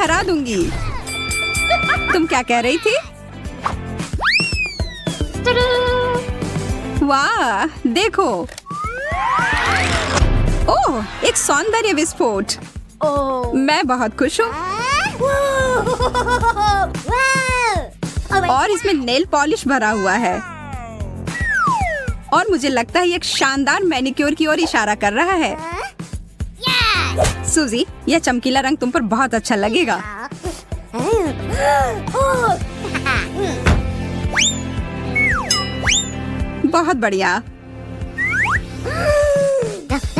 हरा दूंगी। तुम क्या कह रही थी? वाह, देखो। ओह, एक सौंदर्य विस्फोट। मैं बहुत खुश हूँ। और इसमें नेल पॉलिश भरा हुआ है। और मुझे लगता है ये एक शानदार मैनिक्योर की ओर इशारा कर रहा है। सूजी, यह चमकीला रंग तुम पर बहुत अच्छा लगेगा। बहुत बढ़िया।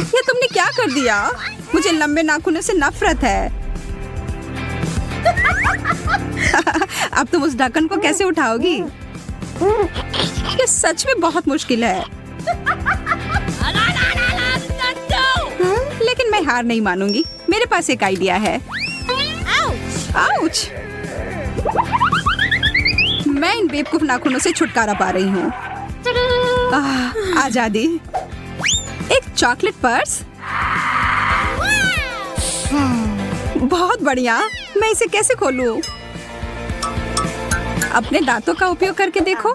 ये तुमने क्या कर दिया? मुझे लंबे नाखूनों से नफरत है। अब तुम उस ढक्कन को कैसे उठाओगी? ये सच में बहुत मुश्किल है। लेकिन मैं हार नहीं मानूंगी। मेरे पास एक आइडिया है। आउच! मैं इन बेवकूफ नाखूनों से छुटकारा पा रही हूँ। आजादी। एक चॉकलेट पर्स। बहुत बढ़िया। मैं इसे कैसे खोलूं? अपने दांतों का उपयोग करके देखो।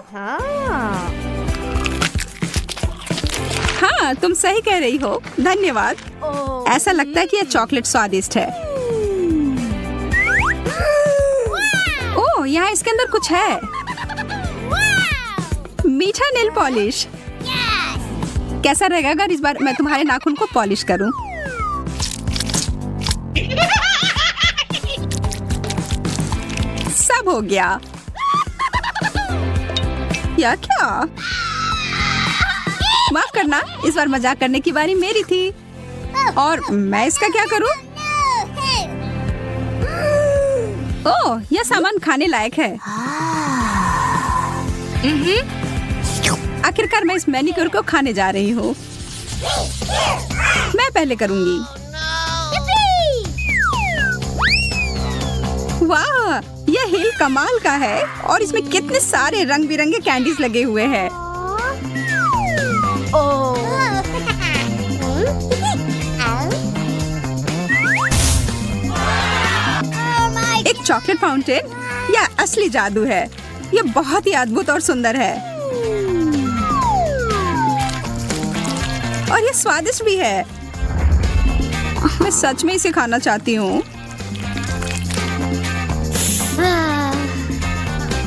हाँ, तुम सही कह रही हो। धन्यवाद। ऐसा लगता है कि यह चॉकलेट स्वादिष्ट है। ओह, यहाँ इसके अंदर कुछ है। मीठा नेल पॉलिश। कैसा रहेगा अगर इस बार मैं तुम्हारे नाखून को पॉलिश करूं? सब हो गया। या क्या? माफ करना, इस बार मजाक करने की बारी मेरी थी। और मैं इसका क्या करूं? ओह, यह सामान खाने लायक है। आखिरकार मैं इस मैनिक्योर को खाने जा रही हूँ। मैं पहले करूंगी। वाह, यह हिल कमाल का है। और इसमें कितने सारे रंग बिरंगे कैंडीज लगे हुए हैं। एक चॉकलेट फाउंटेन। यह असली जादू है। यह बहुत ही अद्भुत और सुंदर है। और यह स्वादिष्ट भी है। मैं सच में इसे खाना चाहती हूँ।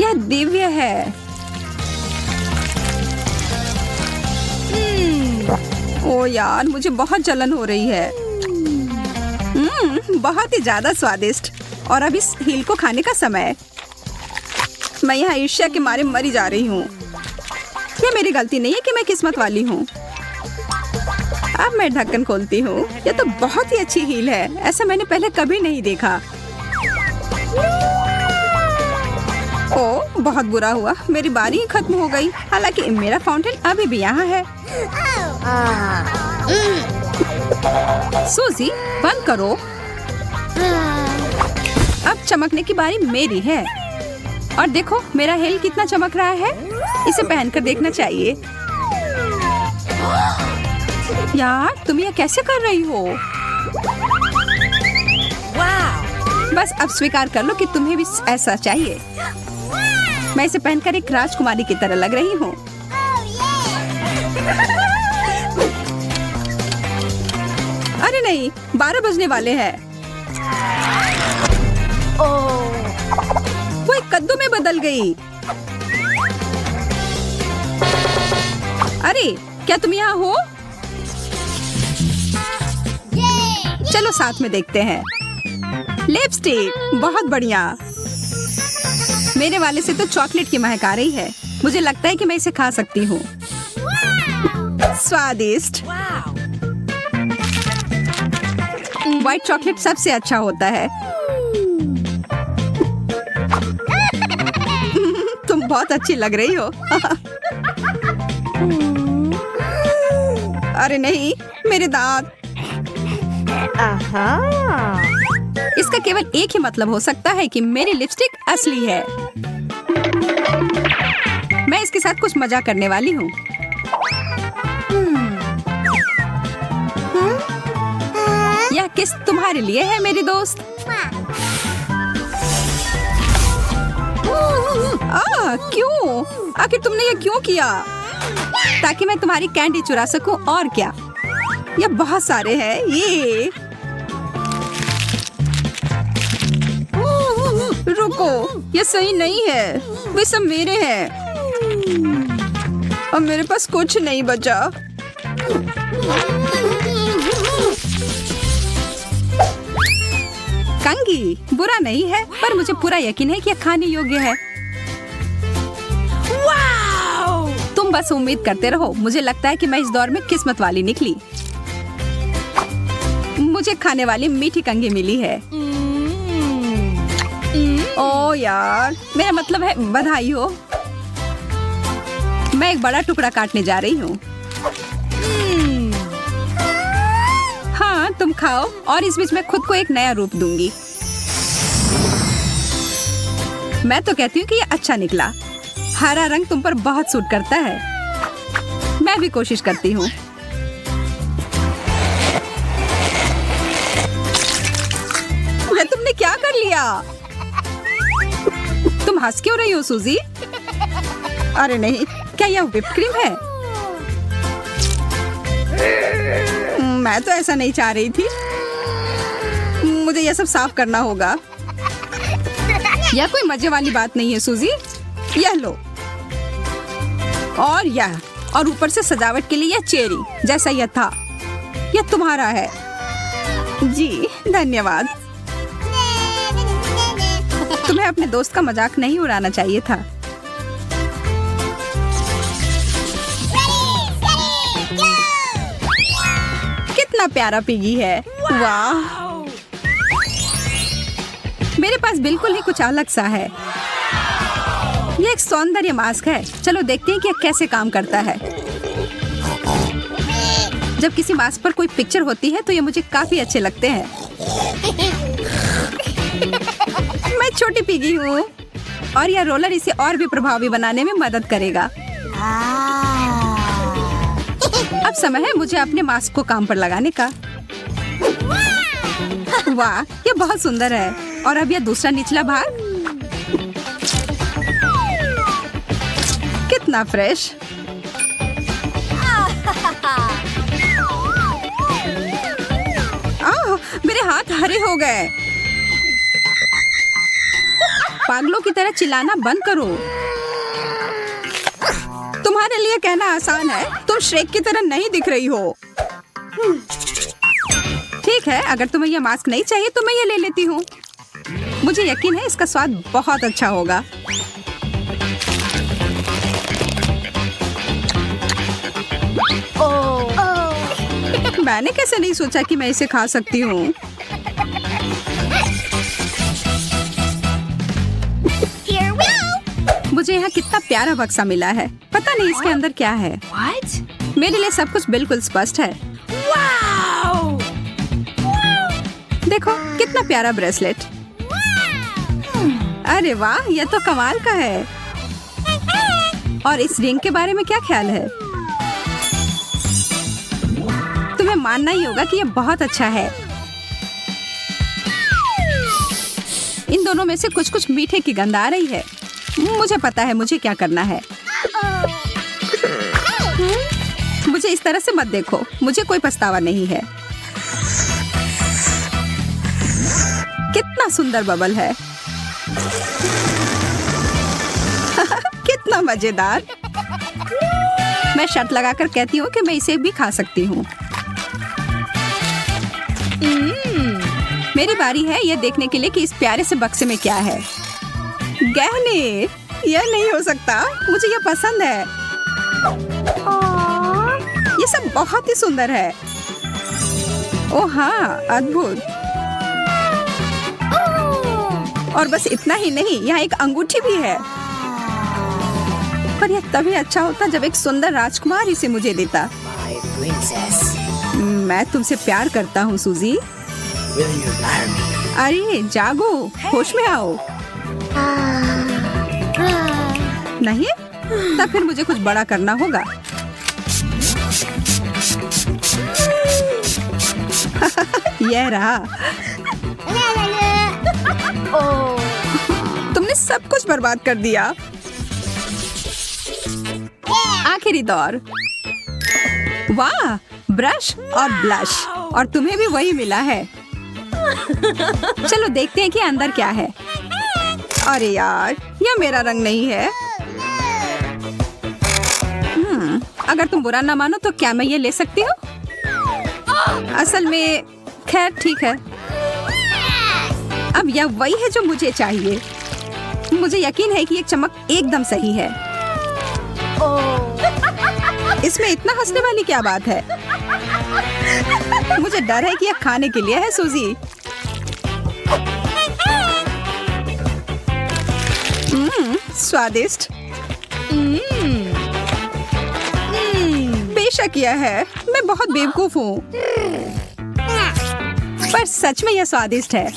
यह दिव्य है। ओ यार, मुझे बहुत जलन हो रही है। बहुत ही ज्यादा स्वादिष्ट। और अब इस हील को खाने का समय। मैं यहाँ ईर्ष्या के मारे मरी जा रही हूँ। यह मेरी गलती नहीं है कि मैं किस्मत वाली हूँ। अब मैं ढक्कन खोलती हूँ। यह तो बहुत ही अच्छी हील है। ऐसा मैंने पहले कभी नहीं देखा। ओह, बहुत बुरा हुआ। मेरी बारी ही खत्म हो गई। हालांकि मेरा फाउंटेन अभी भी यहाँ है। सूजी, बंद करो। अब चमकने की बारी मेरी है। और देखो मेरा हेल कितना चमक रहा है। इसे पहनकर देखना चाहिए। यार, तुम यह कैसे कर रही हो? बस अब स्वीकार कर लो कि तुम्हें भी ऐसा चाहिए। मैं इसे पहनकर एक राजकुमारी की तरह लग रही हूँ। अरे नहीं, 12 बजने वाले हैं। वो एक कद्दू में बदल गई। अरे, क्या तुम यहाँ हो? चलो साथ में देखते हैं। लिपस्टिक, बहुत बढ़िया। मेरे वाले से तो चॉकलेट की महक आ रही है। मुझे लगता है कि मैं इसे खा सकती हूँ। स्वादिष्ट। व्हाइट चॉकलेट सबसे अच्छा होता है। तुम बहुत अच्छी लग रही हो। अरे नहीं, मेरे दांत। इसका केवल एक ही मतलब हो सकता है कि मेरी लिपस्टिक असली है। मैं इसके साथ कुछ मजाक करने वाली हूँ। यह किस तुम्हारे लिए है मेरी दोस्त। क्यों? आखिर तुमने ये क्यों किया? ताकि मैं तुम्हारी कैंडी चुरा सकूं, और क्या? ये बहुत सारे हैं ये। रुको, ये सही नहीं है। वे सब मेरे हैं। अब मेरे पास कुछ नहीं बचा। कंगी बुरा नहीं है, पर मुझे पूरा यकीन है कि यह खाने योग्य है। तुम बस उम्मीद करते रहो। मुझे लगता है कि मैं इस दौर में किस्मत वाली निकली। मुझे खाने वाली मीठी कंगी मिली है। ओ यार, मेरा मतलब है बधाई हो। मैं एक बड़ा टुकड़ा काटने जा रही हूँ। हाँ, तुम खाओ और इस बीच मैं खुद को एक नया रूप दूंगी। मैं तो कहती हूँ कि ये अच्छा निकला। हरा रंग तुम पर बहुत सूट करता है। मैं भी कोशिश करती हूँ। तुमने क्या कर लिया? तुम हंस क्यों रही हो सूजी? अरे नहीं, क्या यह व्हिप क्रीम है? मैं तो ऐसा नहीं चाह रही थी। मुझे यह सब साफ करना होगा। यह कोई मजे वाली बात नहीं है सूजी। यह लो, और यह, और ऊपर से सजावट के लिए यह चेरी जैसा यह था। यह तुम्हारा है। जी धन्यवाद। तुम्हें अपने दोस्त का मजाक नहीं उड़ाना चाहिए था। कितना प्यारा पिगी है। वाह, मेरे पास बिल्कुल ही कुछ अलग सा है। ये एक सौंदर्य मास्क है। चलो देखते हैं कि यह कैसे काम करता है। जब किसी मास्क पर कोई पिक्चर होती है तो ये मुझे काफी अच्छे लगते हैं। मैं छोटी पिगी हूँ और यह रोलर इसे और भी प्रभावी बनाने में मदद करेगा। अब समय है मुझे अपने मास्क को काम पर लगाने का। वाह, ये बहुत सुंदर है। और अब यह दूसरा निचला भाग, कितना फ्रेश। मेरे हाथ हरे हो गए। पागलों की तरह चिल्लाना बंद करो। तुम्हारे लिए कहना आसान है, तुम श्रेक की तरह नहीं दिख रही हो। ठीक है, अगर तुम्हें यह मास्क नहीं चाहिए तो मैं ये ले लेती हूँ। मुझे यकीन है इसका स्वाद बहुत अच्छा होगा। मैंने कैसे नहीं सोचा कि मैं इसे खा सकती हूँ। मुझे यहाँ कितना प्यारा बक्सा मिला है। पता नहीं इसके अंदर क्या है। मेरे लिए सब कुछ बिल्कुल स्पष्ट है। देखो कितना प्यारा ब्रेसलेट। अरे वाह, यह तो कमाल का है। और इस रिंग के बारे में क्या ख्याल है? तुम्हें मानना ही होगा कि यह बहुत अच्छा है। इन दोनों में से कुछ कुछ मीठे की गंध आ रही है। मुझे पता है मुझे क्या करना है। मुझे इस तरह से मत देखो, मुझे कोई पछतावा नहीं है। कितना सुंदर बबल है। कितना मजेदार। मैं शर्त लगाकर कहती हूँ कि मैं इसे भी खा सकती हूँ। मेरी बारी है यह देखने के लिए कि इस प्यारे से बक्से में क्या है। गहने, यह नहीं हो सकता। मुझे यह पसंद है। ये सब बहुत ही सुंदर है। ओह हाँ, अद्भुत। और बस इतना ही नहीं, यहाँ एक अंगूठी भी है। पर यह तभी अच्छा होता जब एक सुंदर राजकुमार इसे मुझे देता। मैं तुमसे प्यार करता हूँ सूजी। अरे जागो, होश में आओ। नहीं, तब फिर मुझे कुछ बड़ा करना होगा। यह रहा। तुमने सब कुछ बर्बाद कर दिया। आखिरी दौर। वाह, ब्रश और ब्लश, और तुम्हें भी वही मिला है। चलो देखते हैं कि अंदर क्या है। अरे यार, यह मेरा रंग नहीं है। अगर तुम बुरा ना मानो तो क्या मैं ये ले सकती हूँ? असल में खैर ठीक है। अब यह वही है जो मुझे चाहिए। मुझे यकीन है कि ये चमक एकदम सही है। इसमें इतना हंसने वाली क्या बात है? मुझे डर है कि यह खाने के लिए है, सूजी। स्वादिष्ट। बेशक यह है। मैं बहुत बेवकूफ हूँ, पर सच में यह स्वादिष्ट है।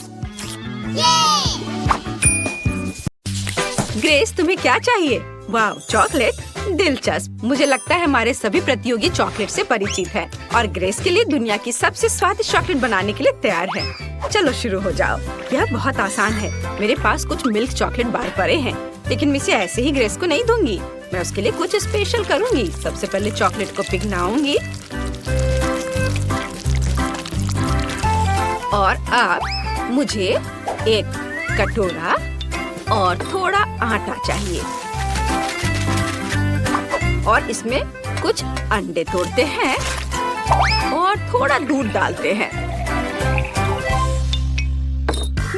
ग्रेस, तुम्हें क्या चाहिए? वाह, चॉकलेट। दिलचस्प। मुझे लगता है हमारे सभी प्रतियोगी चॉकलेट से परिचित हैं और ग्रेस के लिए दुनिया की सबसे स्वादिष्ट चॉकलेट बनाने के लिए तैयार है। चलो शुरू हो जाओ। यह बहुत आसान है। मेरे पास कुछ मिल्क चॉकलेट बार पड़े हैं, लेकिन मैं इसे ऐसे ही ग्रेस को नहीं दूंगी। मैं उसके लिए कुछ स्पेशल करूंगी। सबसे पहले चॉकलेट को पिघलाऊंगी और अब मुझे एक कटोरा और थोड़ा आटा चाहिए और इसमें कुछ अंडे तोड़ते हैं और थोड़ा दूध डालते हैं।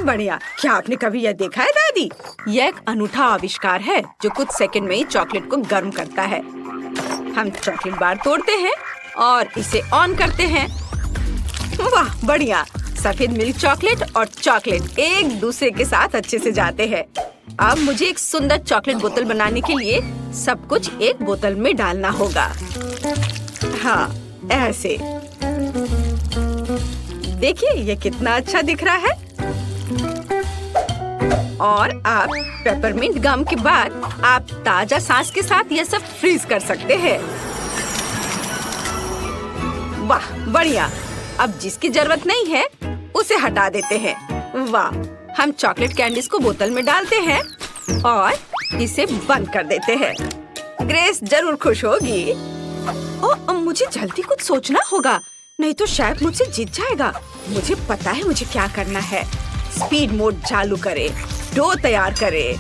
बढ़िया। क्या आपने कभी यह देखा है दादी? यह एक अनूठा आविष्कार है जो कुछ सेकंड में ही चॉकलेट को गर्म करता है। हम चॉकलेट बार तोड़ते हैं और इसे ऑन करते हैं। वाह, बढ़िया। सफेद मिल्क चॉकलेट और चॉकलेट एक दूसरे के साथ अच्छे से जाते हैं। अब मुझे एक सुंदर चॉकलेट बोतल बनाने के लिए सब कुछ एक बोतल में डालना होगा। हाँ, ऐसे। देखिए ये कितना अच्छा दिख रहा है। और आप पेपरमिंट गम के बाद आप ताजा सांस के साथ यह सब फ्रीज कर सकते हैं। वाह, बढ़िया। अब जिसकी जरूरत नहीं है उसे हटा देते हैं। वाह, हम चॉकलेट कैंडीज को बोतल में डालते हैं और इसे बंद कर देते हैं। ग्रेस जरूर खुश होगी। अब मुझे जल्दी कुछ सोचना होगा, नहीं तो शायद मुझसे जीत जाएगा। मुझे पता है मुझे क्या करना है। स्पीड मोड चालू करे, डो तैयार करे।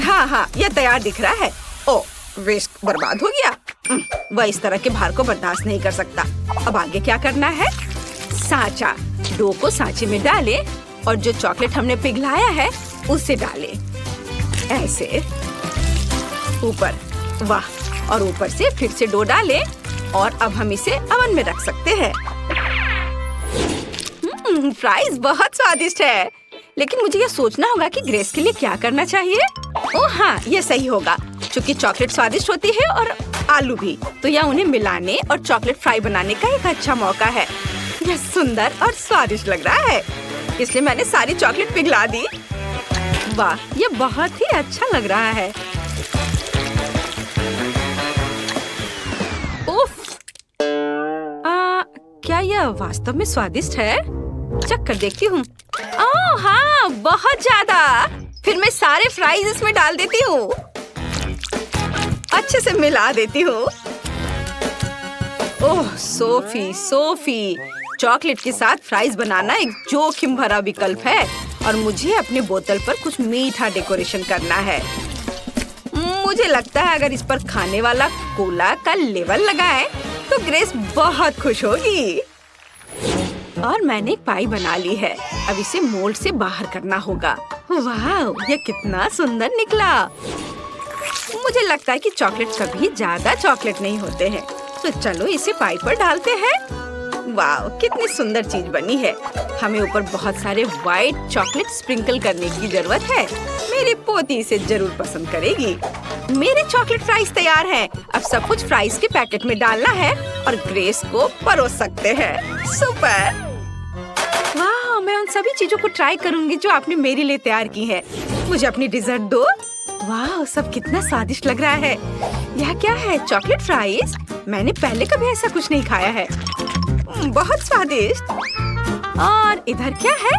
हाँ, यह तैयार दिख रहा है। ओ, वेस्ट बर्बाद हो गया। वह इस तरह के भार को बर्दाश्त नहीं कर सकता। अब आगे क्या करना है? सांचा। डो को सांचे में डालें और जो चॉकलेट हमने पिघलाया है उसे डालें। ऐसे ऊपर। वाह, और ऊपर से फिर से डो डालें और अब हम इसे ओवन में रख सकते हैं। फ्राइज बहुत स्वादिष्ट है, लेकिन मुझे यह सोचना होगा कि ग्रेस के लिए क्या करना चाहिए। ओह हाँ, यह सही होगा। चूंकि चॉकलेट स्वादिष्ट होती है और आलू भी, तो यह उन्हें मिलाने और चॉकलेट फ्राई बनाने का एक अच्छा मौका है। यह सुंदर और स्वादिष्ट लग रहा है, इसलिए मैंने सारी चॉकलेट पिघला दी। वाह, यह बहुत ही अच्छा लग रहा है। उफ, क्या यह वास्तव में स्वादिष्ट है? चख कर देखती हूँ। ओह हाँ, बहुत ज्यादा। फिर मैं सारे फ्राइज इसमें डाल देती हूँ। अच्छे से मिला देती हूँ। ओह सोफी, चॉकलेट के साथ फ्राइज बनाना एक जोखिम भरा विकल्प है और मुझे अपने बोतल पर कुछ मीठा डेकोरेशन करना है। मुझे लगता है अगर इस पर खाने वाला कोला का लेबल लगाएं तो ग्रेस बहुत खुश होगी। और मैंने एक पाई बना ली है। अब इसे मोल्ड से बाहर करना होगा। वाह, यह कितना सुंदर निकला। मुझे लगता है कि चॉकलेट कभी ज्यादा चॉकलेट नहीं होते हैं, तो चलो इसे पाई पर डालते हैं। वाह, कितनी सुंदर चीज बनी है। हमें ऊपर बहुत सारे व्हाइट चॉकलेट स्प्रिंकल करने की जरूरत है। मेरी पोती इसे जरूर पसंद करेगी। मेरे चॉकलेट फ्राइज तैयार हैं। अब सब कुछ फ्राइज के पैकेट में डालना है और ग्रेस को परोस सकते हैं। सुपर। वाह, मैं उन सभी चीजों को ट्राई करूंगी जो आपने मेरे लिए तैयार की है। मुझे अपनी डिजर्ट दो। वाह, सब कितना स्वादिष्ट लग रहा है। यह क्या है? Chocolate fries? मैंने पहले कभी ऐसा कुछ नहीं खाया है। बहुत स्वादिष्ट। और इधर क्या है?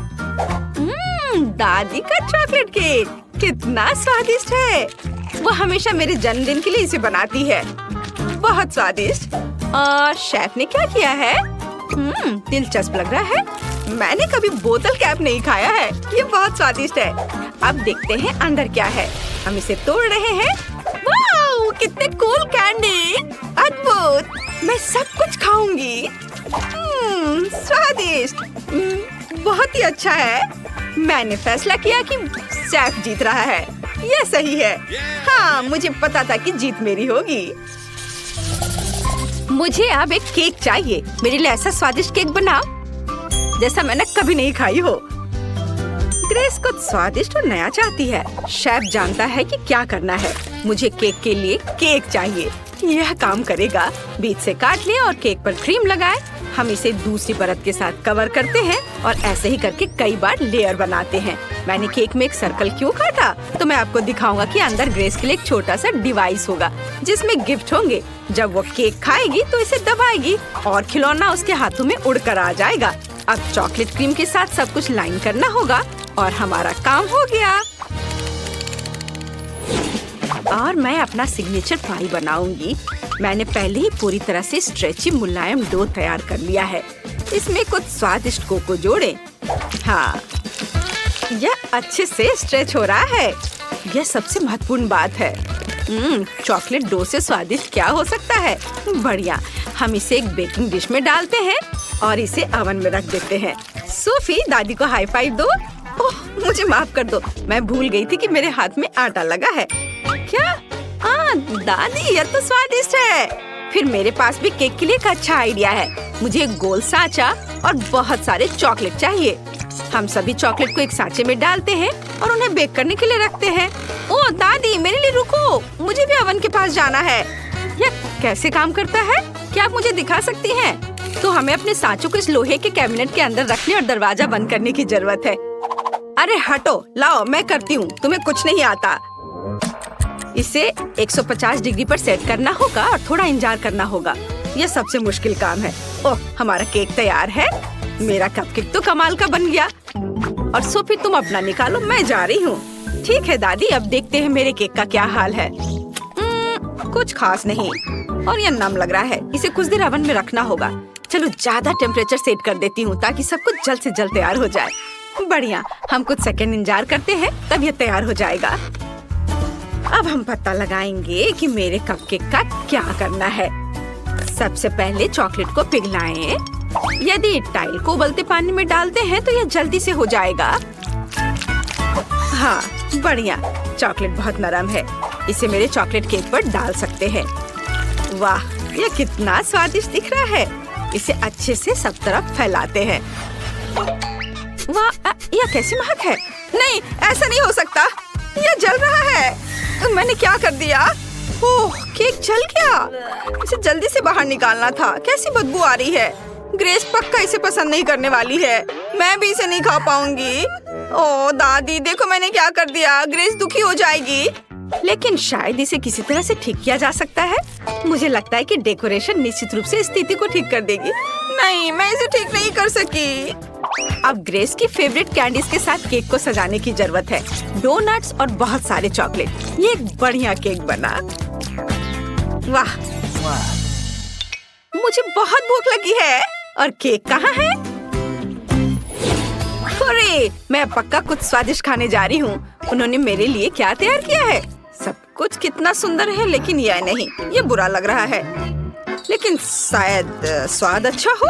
दादी का चॉकलेट केक कितना स्वादिष्ट है। वो हमेशा मेरे जन्मदिन के लिए इसे बनाती है। बहुत स्वादिष्ट। और शेफ ने क्या किया है? दिलचस्प लग रहा है। मैंने कभी बोतल कैप नहीं खाया है। ये बहुत स्वादिष्ट है। अब देखते हैं अंदर क्या है। हम इसे तोड़ रहे हैं। वाओ, कितने कूल कैंडी। अद्भुत। मैं सब कुछ खाऊंगी। स्वादिष्ट। बहुत ही अच्छा है। मैंने फैसला किया कि शेफ जीत रहा है। यह सही है। हाँ, मुझे पता था कि जीत मेरी होगी। मुझे अब एक केक चाहिए। मेरे लिए ऐसा स्वादिष्ट केक बनाओ जैसा मैंने कभी नहीं खाई हो। ग्रेस कुछ स्वादिष्ट और नया चाहती है। शेफ जानता है कि क्या करना है। मुझे केक के लिए केक चाहिए। यह काम करेगा। बीच से काट ले और केक पर क्रीम लगाए। हम इसे दूसरी परत के साथ कवर करते हैं और ऐसे ही करके कई बार लेयर बनाते हैं। मैंने केक में एक सर्कल क्यों काटा? तो मैं आपको दिखाऊंगा कि अंदर ग्रेस के लिए एक छोटा सा डिवाइस होगा जिसमें गिफ्ट होंगे। जब वो केक खाएगी तो इसे दबाएगी और खिलौना उसके हाथों में उड़कर आ जाएगा। अब चॉकलेट क्रीम के साथ सब कुछ लाइन करना होगा और हमारा काम हो गया। और मैं अपना सिग्नेचर पाई बनाऊंगी। मैंने पहले ही पूरी तरह से स्ट्रेची मुलायम डो तैयार कर लिया है। इसमें कुछ स्वादिष्ट कोको जोड़े। हाँ, यह अच्छे से स्ट्रेच हो रहा है। यह सबसे महत्वपूर्ण बात है। चॉकलेट डो से स्वादिष्ट क्या हो सकता है? बढ़िया। हम इसे एक बेकिंग डिश में डालते हैं और इसे ओवन में रख देते हैं। सोफी, दादी को हाई फाइव दो। ओह, मुझे माफ कर दो। मैं भूल गई थी कि मेरे हाथ में आटा लगा है। क्या? दादी, यह तो स्वादिष्ट है। फिर मेरे पास भी केक के लिए एक अच्छा आइडिया है। मुझे एक गोल सांचा और बहुत सारे चॉकलेट चाहिए। हम सभी चॉकलेट को एक सांचे में डालते हैं और उन्हें बेक करने के लिए रखते हैं। ओह दादी, मेरे लिए रुको। मुझे भी ओवन के पास जाना है। यह कैसे काम करता है? क्या आप मुझे दिखा सकती हैं? तो हमें अपने सांचों को इस लोहे के कैबिनेट के अंदर रखने और दरवाजा बंद करने की जरूरत है। अरे हटो, लाओ, मैं करती हूँ। तुम्हें कुछ नहीं आता। इसे 150 डिग्री पर सेट करना होगा और थोड़ा इंतजार करना होगा। यह सबसे मुश्किल काम है। ओह, हमारा केक तैयार है। मेरा कपकेक तो कमाल का बन गया। और सोफी, तुम अपना निकालो, मैं जा रही हूँ। ठीक है दादी, अब देखते हैं मेरे केक का क्या हाल है। कुछ खास नहीं और यह नम लग रहा है। इसे कुछ देर ओवन में रखना होगा। चलो ज्यादा टेम्परेचर सेट कर देती हूँ ताकि सब कुछ जल्द से जल्द तैयार हो जाए। बढ़िया। हम कुछ सेकंड इंतजार करते हैं, तब यह तैयार हो जाएगा। अब हम पता लगाएंगे कि मेरे कपकेक का क्या करना है। सबसे पहले चॉकलेट को पिघलाएं। यदि टाइल को उबलते पानी में डालते हैं तो यह जल्दी से हो जाएगा। हाँ, बढ़िया। चॉकलेट बहुत नरम है। इसे मेरे चॉकलेट केक पर डाल सकते हैं। वाह, यह कितना स्वादिष्ट दिख रहा है। इसे अच्छे से सब तरफ फैलाते हैं। वाह, यह कैसी महक है। नहीं, ऐसा नहीं हो सकता। यह जल रहा है। मैंने क्या कर दिया? ओह, केक जल गया। इसे जल्दी से बाहर निकालना था। कैसी बदबू आ रही है। ग्रेस पक्का इसे पसंद नहीं करने वाली है। मैं भी इसे नहीं खा पाऊंगी। ओह दादी, देखो मैंने क्या कर दिया। ग्रेस दुखी हो जाएगी। लेकिन शायद इसे किसी तरह से ठीक किया जा सकता है। मुझे लगता है कि डेकोरेशन निश्चित रूप से स्थिति को ठीक कर देगी। नहीं, मैं इसे ठीक नहीं कर सकी। अब ग्रेस की फेवरेट कैंडीज के साथ केक को सजाने की जरूरत है। डोनट्स और बहुत सारे चॉकलेट। ये एक बढ़िया केक बना। वाह, मुझे बहुत भूख लगी है। और केक कहाँ है? अरे, मैं पक्का कुछ स्वादिष्ट खाने जा रही हूँ। उन्होंने मेरे लिए क्या तैयार किया है? सब कुछ कितना सुंदर है, लेकिन यह नहीं, ये बुरा लग रहा है। लेकिन शायद स्वाद अच्छा हो।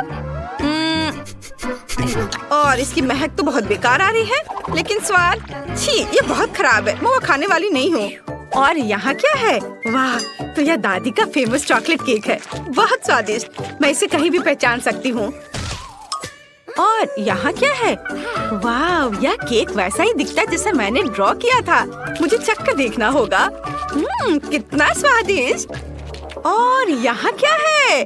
और इसकी महक तो बहुत बेकार आ रही है, लेकिन स्वाद, छी, ये बहुत खराब है। मैं वो खाने वाली नहीं हूँ। और यहाँ क्या है? वाह, तो यह दादी का फेमस चॉकलेट केक है। बहुत स्वादिष्ट। मैं इसे कहीं भी पहचान सकती हूँ। और यहाँ क्या है? वाह, यह केक वैसा ही दिखता है जैसा मैंने ड्रॉ किया था। मुझे चखकर देखना होगा। कितना स्वादिष्ट। और यहाँ क्या है?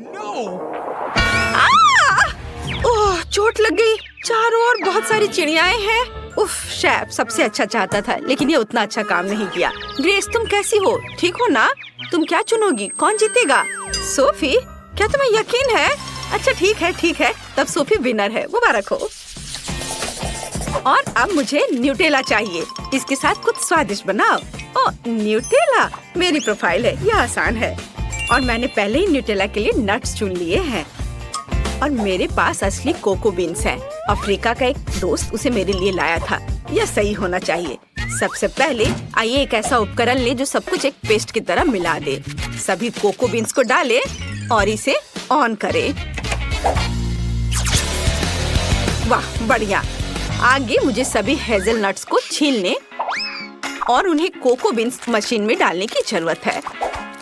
ओह, चोट लग गई। चारों ओर बहुत सारी चिड़ियाएं हैं। उफ, शेफ सबसे अच्छा चाहता था, लेकिन ये उतना अच्छा काम नहीं किया। ग्रेस, तुम कैसी हो? ठीक हो ना? तुम क्या चुनोगी? कौन जीतेगा? सोफी, क्या तुम्हें यकीन है? अच्छा ठीक है, तब सोफी विनर है, मुबारक हो। और अब मुझे न्यूटेला चाहिए, इसके साथ कुछ स्वादिष्ट बनाओ। ओह, न्यूटेला मेरी प्रोफाइल है, यह आसान है। और मैंने पहले ही न्यूटेला के लिए नट्स चुन लिए हैं। और मेरे पास असली कोको बीन्स हैं। अफ्रीका का एक दोस्त उसे मेरे लिए लाया था। यह सही होना चाहिए। सबसे पहले आइए एक ऐसा उपकरण ले जो सब कुछ एक पेस्ट की तरह मिला दे। सभी कोको बीन्स को डालें और इसे ऑन करें। वाह बढ़िया। आगे मुझे सभी हेज़लनट्स को छीलने और उन्हें कोको बीन्स मशीन में डालने की जरूरत है।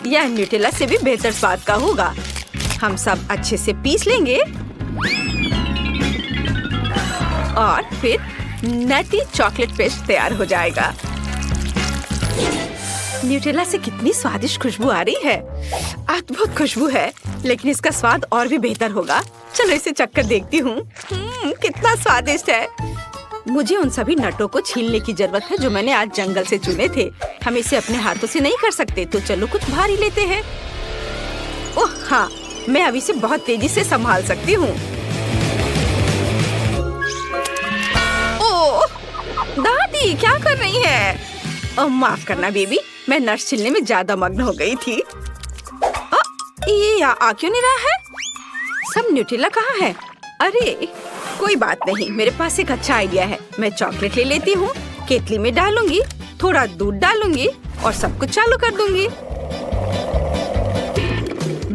यह न्यूटेला से भी बेहतर स्वाद का होगा। हम सब अच्छे से पीस लेंगे और फिर नटी चॉकलेट पेस्ट तैयार हो जाएगा। न्यूटेला से कितनी स्वादिष्ट खुशबू आ रही है। अद्भुत खुशबू है, लेकिन इसका स्वाद और भी बेहतर होगा। चलो इसे चखकर देखती हूँ। कितना स्वादिष्ट है। मुझे उन सभी नटों को छीलने की जरूरत है जो मैंने आज जंगल से चुने थे। हम इसे अपने हाथों से नहीं कर सकते, तो चलो कुछ भारी लेते हैं। ओह हाँ, मैं अभी इसे बहुत तेजी से संभाल सकती हूँ। ओह दादी, क्या कर रही है? ओह माफ करना बेबी, मैं नट्स छीलने में ज्यादा मग्न हो गई थी। ये आ क्यों नहीं रहा है? सब न्यूटेला कहाँ है? अरे कोई बात नहीं, मेरे पास एक अच्छा आइडिया है। मैं चॉकलेट ले लेती हूँ, केतली में डालूंगी, थोड़ा दूध डालूंगी और सब कुछ चालू कर दूंगी।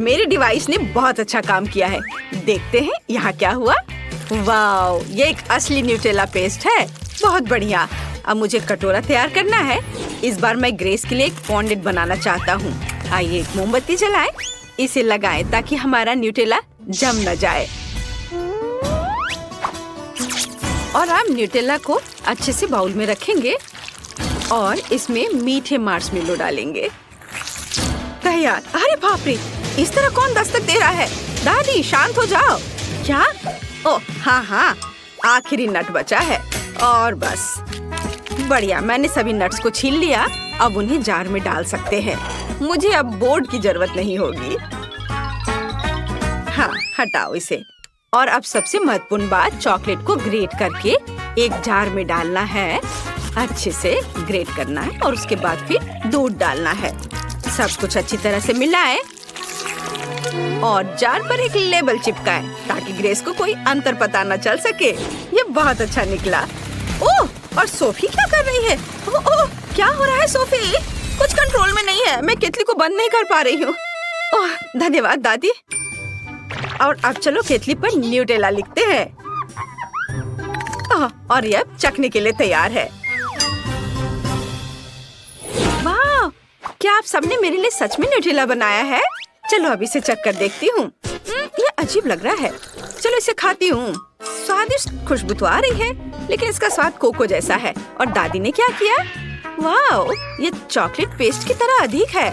मेरे डिवाइस ने बहुत अच्छा काम किया है। देखते हैं यहाँ क्या हुआ। वाओ, ये एक असली न्यूटेला पेस्ट है। बहुत बढ़िया। अब मुझे कटोरा तैयार करना है। इस बार मैं ग्रेस के लिए एक फॉन्डेंट बनाना चाहता हूँ। आइए एक मोमबत्ती जलाएं, इसे लगाएं ताकि हमारा न्यूटेला जम न जाए। और आप न्यूटेला को अच्छे से बाउल में रखेंगे और इसमें मीठे मार्शमेलो डालेंगे। तैयार। अरे बाप रे, इस तरह कौन दस्तक दे रहा है? दादी शांत हो जाओ। क्या? ओह हाँ, आखिरी नट बचा है। और बस बढ़िया, मैंने सभी नट्स को छील लिया। अब उन्हें जार में डाल सकते हैं। मुझे अब बोर्ड की जरूरत नहीं होगी। हाँ, हटाओ इसे। और अब सबसे महत्वपूर्ण बात, चॉकलेट को ग्रेट करके एक जार में डालना है। अच्छे से ग्रेट करना है और उसके बाद फिर दूध डालना है। सब कुछ अच्छी तरह से मिलाएं और जार पर एक लेबल चिपकाएं ताकि ग्रेस को कोई अंतर पता न चल सके। ये बहुत अच्छा निकला। ओह, और सोफी क्या कर रही है? ओह, क्या हो रहा है सोफी? कुछ कंट्रोल में नहीं है। मैं केतली को बंद नहीं कर पा रही हूँ। ओह धन्यवाद दादी। और अब चलो केतली पर न्यूटेला लिखते हैं। और यह चखने के लिए तैयार है। वाह, क्या आप सबने मेरे लिए सच में न्यूटेला बनाया है? चलो अब इसे चख कर देखती हूँ। यह अजीब लग रहा है। चलो इसे खाती हूँ। स्वादिष्ट खुशबू तो आ रही है, लेकिन इसका स्वाद कोको जैसा है। और दादी ने क्या किया? वाह, ये चॉकलेट पेस्ट की तरह अधिक है।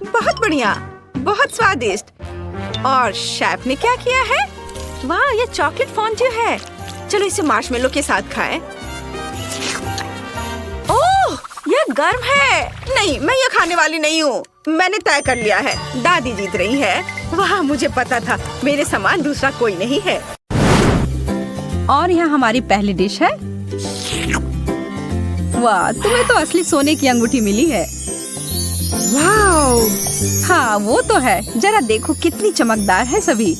बहुत बढ़िया, बहुत स्वादिष्ट। और शेफ ने क्या किया है? वाह, ये चॉकलेट फॉन्ड्यू है। चलो इसे मार्शमेलो के साथ खाएं। ओह, यह गर्म है। नहीं, मैं ये खाने वाली नहीं हूँ। मैंने तय कर लिया है, दादी जीत रही है। वाह, मुझे पता था, मेरे समान दूसरा कोई नहीं है। और यहाँ हमारी पहली डिश है। वाह, तुम्हें तो असली सोने की अंगूठी मिली है। वाओ, हाँ वो तो है। जरा देखो कितनी चमकदार है सभी।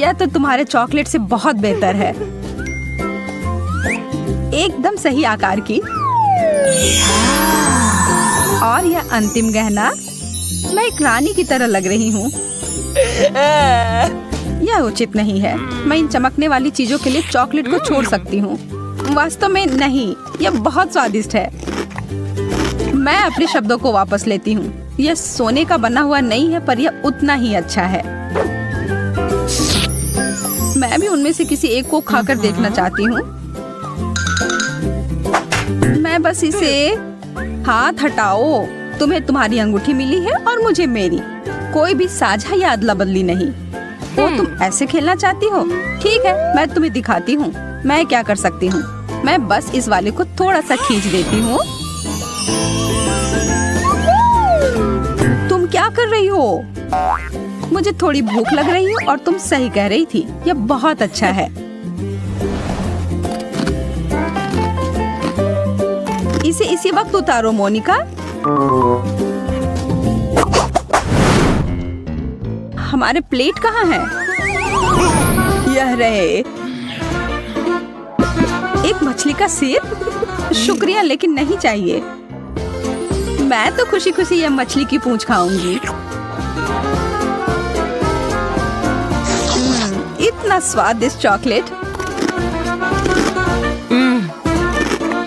यह तो तुम्हारे चॉकलेट से बहुत बेहतर है। एकदम सही आकार की। और यह अंतिम गहना, मैं एक रानी की तरह लग रही हूँ। यह उचित नहीं है। मैं इन चमकने वाली चीजों के लिए चॉकलेट को छोड़ सकती हूँ। वास्तव में नहीं, यह बहुत स्वादिष्ट है। मैं अपने शब्दों को वापस लेती हूँ। यह सोने का बना हुआ नहीं है, पर यह उतना ही अच्छा है। मैं भी उनमें से किसी एक को खाकर देखना चाहती हूँ। मैं बस इसे हाथ हटाओ। तुम्हें तुम्हारी अंगूठी मिली है और मुझे मेरी। कोई भी साझा या अदला बदली नहीं। ओ, तुम ऐसे खेलना चाहती हो? ठीक है, मैं तुम्हें दिखाती हूँ मैं क्या कर सकती हूँ। मैं बस इस वाले को थोड़ा सा खींच देती हूँ। तुम क्या कर रही हो? मुझे थोड़ी भूख लग रही है और तुम सही कह रही थी, यह बहुत अच्छा है। इसे इसी वक्त उतारो मोनिका। हमारे प्लेट कहाँ है? यह रहे। एक मछली का सिर? शुक्रिया, लेकिन नहीं चाहिए। मैं तो खुशी खुशी यह मछली की पूंछ खाऊंगी। इतना स्वादिष्ट चॉकलेट।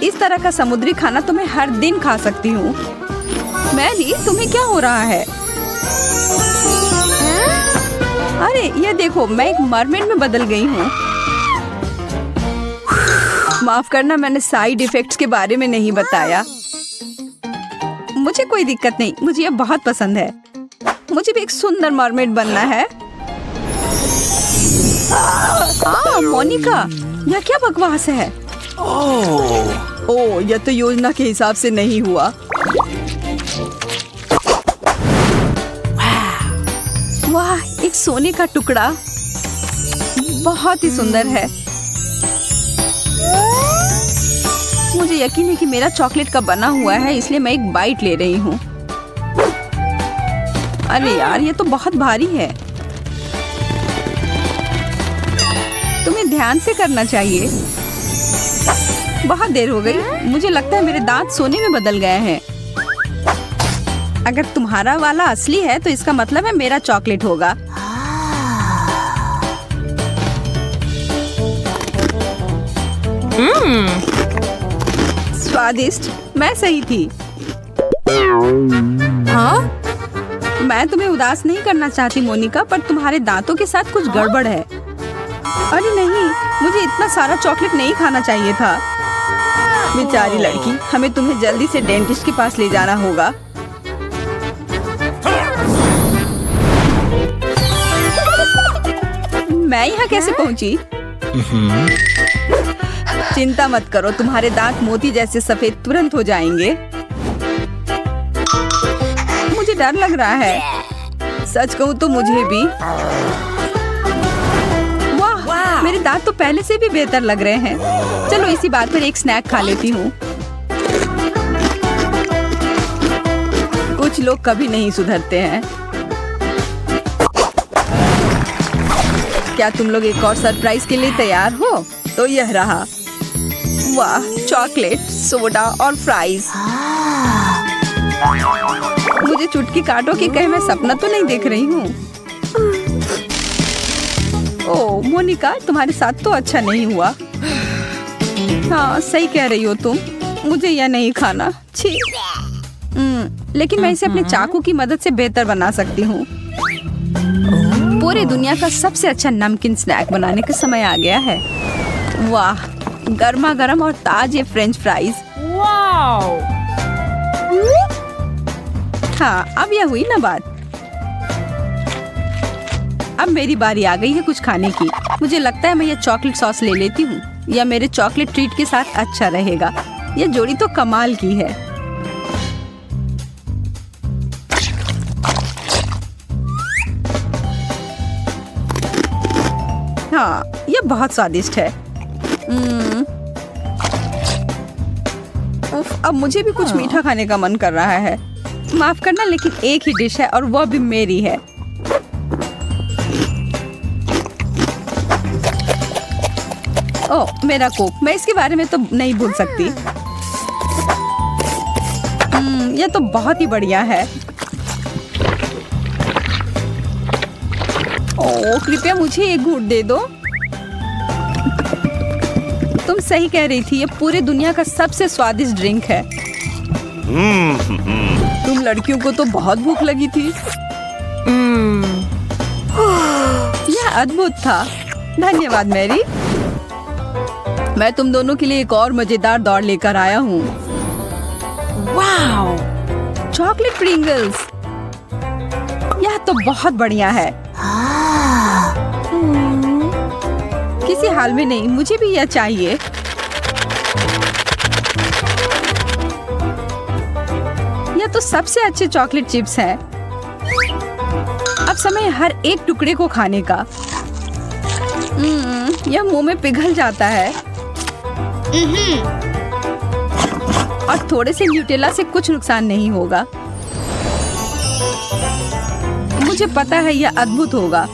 इस तरह का समुद्री खाना तो मैं हर दिन खा सकती हूँ। मैरी, तुम्हें क्या हो रहा है? अरे ये देखो, मैं एक मरमेड में बदल गई हूँ। माफ करना, मैंने साइड इफेक्ट्स के बारे में नहीं बताया। मुझे कोई दिक्कत नहीं, मुझे ये बहुत पसंद है। मुझे भी एक सुंदर मरमेड बनना है। मोनिका, यह क्या बकवास है? ओह, यह तो योजना के हिसाब से नहीं हुआ। वाह, एक सोने का टुकड़ा, बहुत ही सुंदर है। मुझे यकीन है कि मेरा चॉकलेट का बना हुआ है, इसलिए मैं एक बाइट ले रही हूँ। अरे यार, ये तो बहुत भारी है। तुम्हें ध्यान से करना चाहिए। बहुत देर हो गई, मुझे लगता है मेरे दांत सोने में बदल गए हैं। अगर तुम्हारा वाला असली है तो इसका मतलब है मेरा चॉकलेट होगा। स्वादिष्ट, मैं सही थी। हाँ? मैं तुम्हें उदास नहीं करना चाहती मोनिका, पर तुम्हारे दांतों के साथ कुछ गड़बड़ है। अरे नहीं, मुझे इतना सारा चॉकलेट नहीं खाना चाहिए था। बेचारी लड़की, हमें तुम्हें जल्दी से डेंटिस्ट के पास ले जाना होगा। मैं यहाँ कैसे पहुँची? चिंता मत करो, तुम्हारे दांत मोती जैसे सफेद तुरंत हो जाएंगे। मुझे डर लग रहा है, सच कहूँ तो मुझे भी। वाह, मेरे दांत तो पहले से भी बेहतर लग रहे हैं। चलो इसी बात पर एक स्नैक खा लेती हूँ। कुछ लोग कभी नहीं सुधरते हैं। क्या तुम लोग एक और सरप्राइज के लिए तैयार हो? तो यह रहा। वाह, चॉकलेट, सोडा और फ्राइज। मुझे चुटकी काटो कि कहीं मैं सपना तो नहीं देख रही हूँ। ओह मोनिका, तुम्हारे साथ तो अच्छा नहीं हुआ। हाँ, सही कह रही हो तुम, मुझे यह नहीं खाना। छी। लेकिन मैं इसे अपने चाकू की मदद से बेहतर बना सकती हूँ। पूरी दुनिया का सबसे अच्छा नमकीन स्नैक बनाने का समय आ गया है। वाह, गर्मा गर्म और ताजे फ्रेंच फ्राइज। वाओ! हाँ, अब यह हुई ना बात। अब मेरी बारी आ गई है कुछ खाने की। मुझे लगता है मैं ये चॉकलेट सॉस ले लेती हूँ। यह मेरे चॉकलेट ट्रीट के साथ अच्छा रहेगा। यह जोड़ी तो कमाल की है। हाँ, यह बहुत स्वादिष्ट है। उफ, अब मुझे भी कुछ मीठा खाने का मन कर रहा है। माफ करना, लेकिन एक ही डिश है और वो भी मेरी है। ओह, मेरा कोक, मैं इसके बारे में तो नहीं भूल सकती। यह तो बहुत ही बढ़िया है। ओह, कृपया मुझे एक घूंट दे दो। तुम सही कह रही थी, ये पूरी दुनिया का सबसे स्वादिष्ट ड्रिंक है। तुम लड़कियों को तो बहुत भूख लगी थी। यह अद्भुत था। धन्यवाद मैरी। मैं तुम दोनों के लिए एक और मजेदार दौड़ लेकर आया हूँ। वाओ! चॉकलेट प्रिंगल्स, यह तो बहुत बढ़िया है। किसी हाल में नहीं, मुझे भी यह चाहिए। सबसे अच्छे चॉकलेट चिप्स हैं। अब समय हर एक टुकड़े को खाने का। यह मुंह में पिघल जाता है। और थोड़े से न्यूटेला से कुछ नुकसान नहीं होगा। मुझे पता है यह अद्भुत होगा।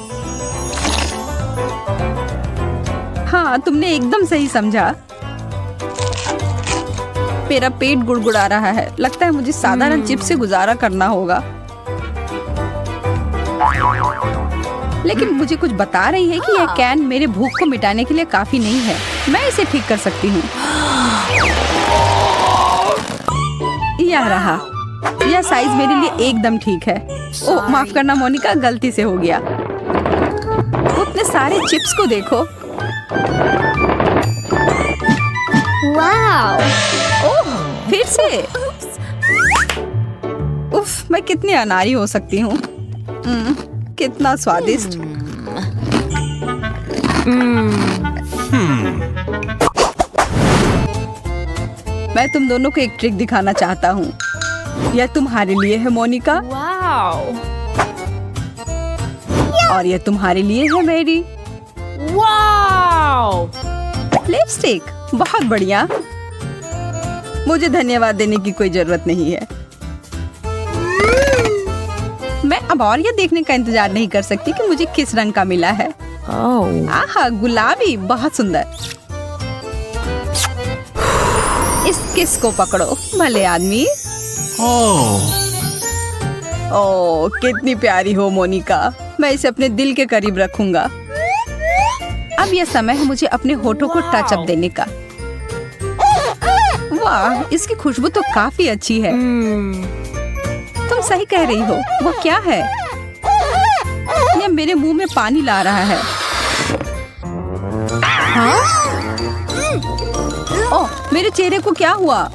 हाँ, तुमने एकदम सही समझा। मेरा पेट गुड़गुड़ा रहा है। लगता है मुझे साधारण चिप्स से गुजारा करना होगा। लेकिन मुझे कुछ बता रही है कि यह कैन मेरे भूख को मिटाने के लिए काफी नहीं है। मैं इसे ठीक कर सकती हूँ। यह रहा। यह साइज मेरे लिए एकदम ठीक है। ओह, माफ करना मोनिका, गलती से हो गया। उतने सारे चिप्स को देखो। वाव! ओह, फिर से। उफ, मैं कितनी अनाड़ी हो सकती हूँ। कितना स्वादिष्ट। मैं तुम दोनों को एक ट्रिक दिखाना चाहता हूँ। यह तुम्हारे लिए है मोनिका। वाव! और यह तुम्हारे लिए है मेरी। वाव! लिपस्टिक, बहुत बढ़िया। मुझे धन्यवाद देने की कोई जरूरत नहीं है। मैं अब और यह देखने का इंतजार नहीं कर सकती कि मुझे किस रंग का मिला है। आहा, गुलाबी, बहुत सुंदर। इस किस को पकड़ो, भले आदमी। ओह, कितनी प्यारी हो मोनिका। मैं इसे अपने दिल के करीब रखूंगा। अब यह समय है मुझे अपने होठों को टच अप देने का। वाह, इसकी खुशबू तो काफी अच्छी है। तुम सही कह रही हो। वो क्या है? यह मेरे मुंह में पानी ला रहा है। हाँ? ओह, मेरे चेहरे को क्या हुआ?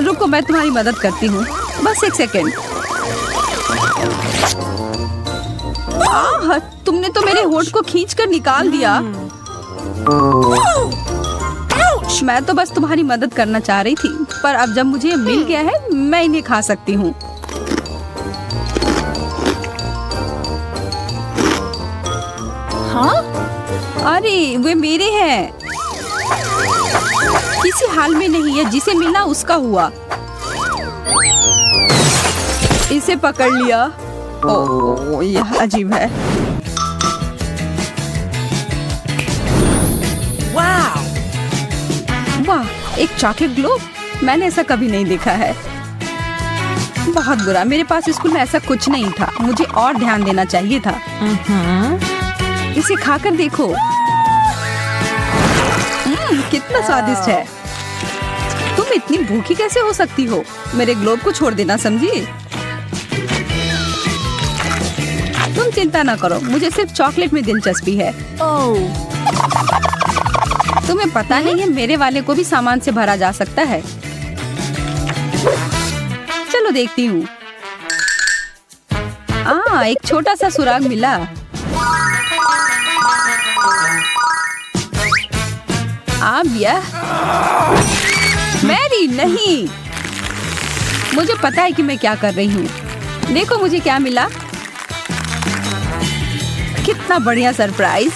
रुको, मैं तुम्हारी मदद करती हूँ। बस एक सेकेंड। आह, तुमने तो मेरे होठ को खींचकर निकाल दिया। मैं तो बस तुम्हारी मदद करना चाह रही थी, पर अब जब मुझे मिल गया है, मैं इन्हें खा सकती हूँ। हाँ? अरे, वे मेरे हैं। किसी हाल में नहीं है। जिसे मिला उसका हुआ। इसे पकड़ लिया। ओह, यह अजीब है। वाह, एक चॉकलेट ग्लोब। मैंने ऐसा कभी नहीं देखा है। बहुत बुरा। मेरे पास स्कूल में ऐसा कुछ नहीं था। मुझे और ध्यान देना चाहिए था। इसे खाकर देखो। कितना स्वादिष्ट है। तुम इतनी भूखी कैसे हो सकती हो? मेरे ग्लोब को छोड़ देना, समझी? तुम चिंता ना करो, मुझे सिर्फ चॉकलेट में दिलचस्पी है। तुम्हें पता नहीं है, मेरे वाले को भी सामान से भरा जा सकता है। चलो देखती हूँ। एक छोटा सा सुराग मिला। मैरी, नहीं। मुझे पता है कि मैं क्या कर रही हूँ। देखो मुझे क्या मिला। कितना बढ़िया सरप्राइज।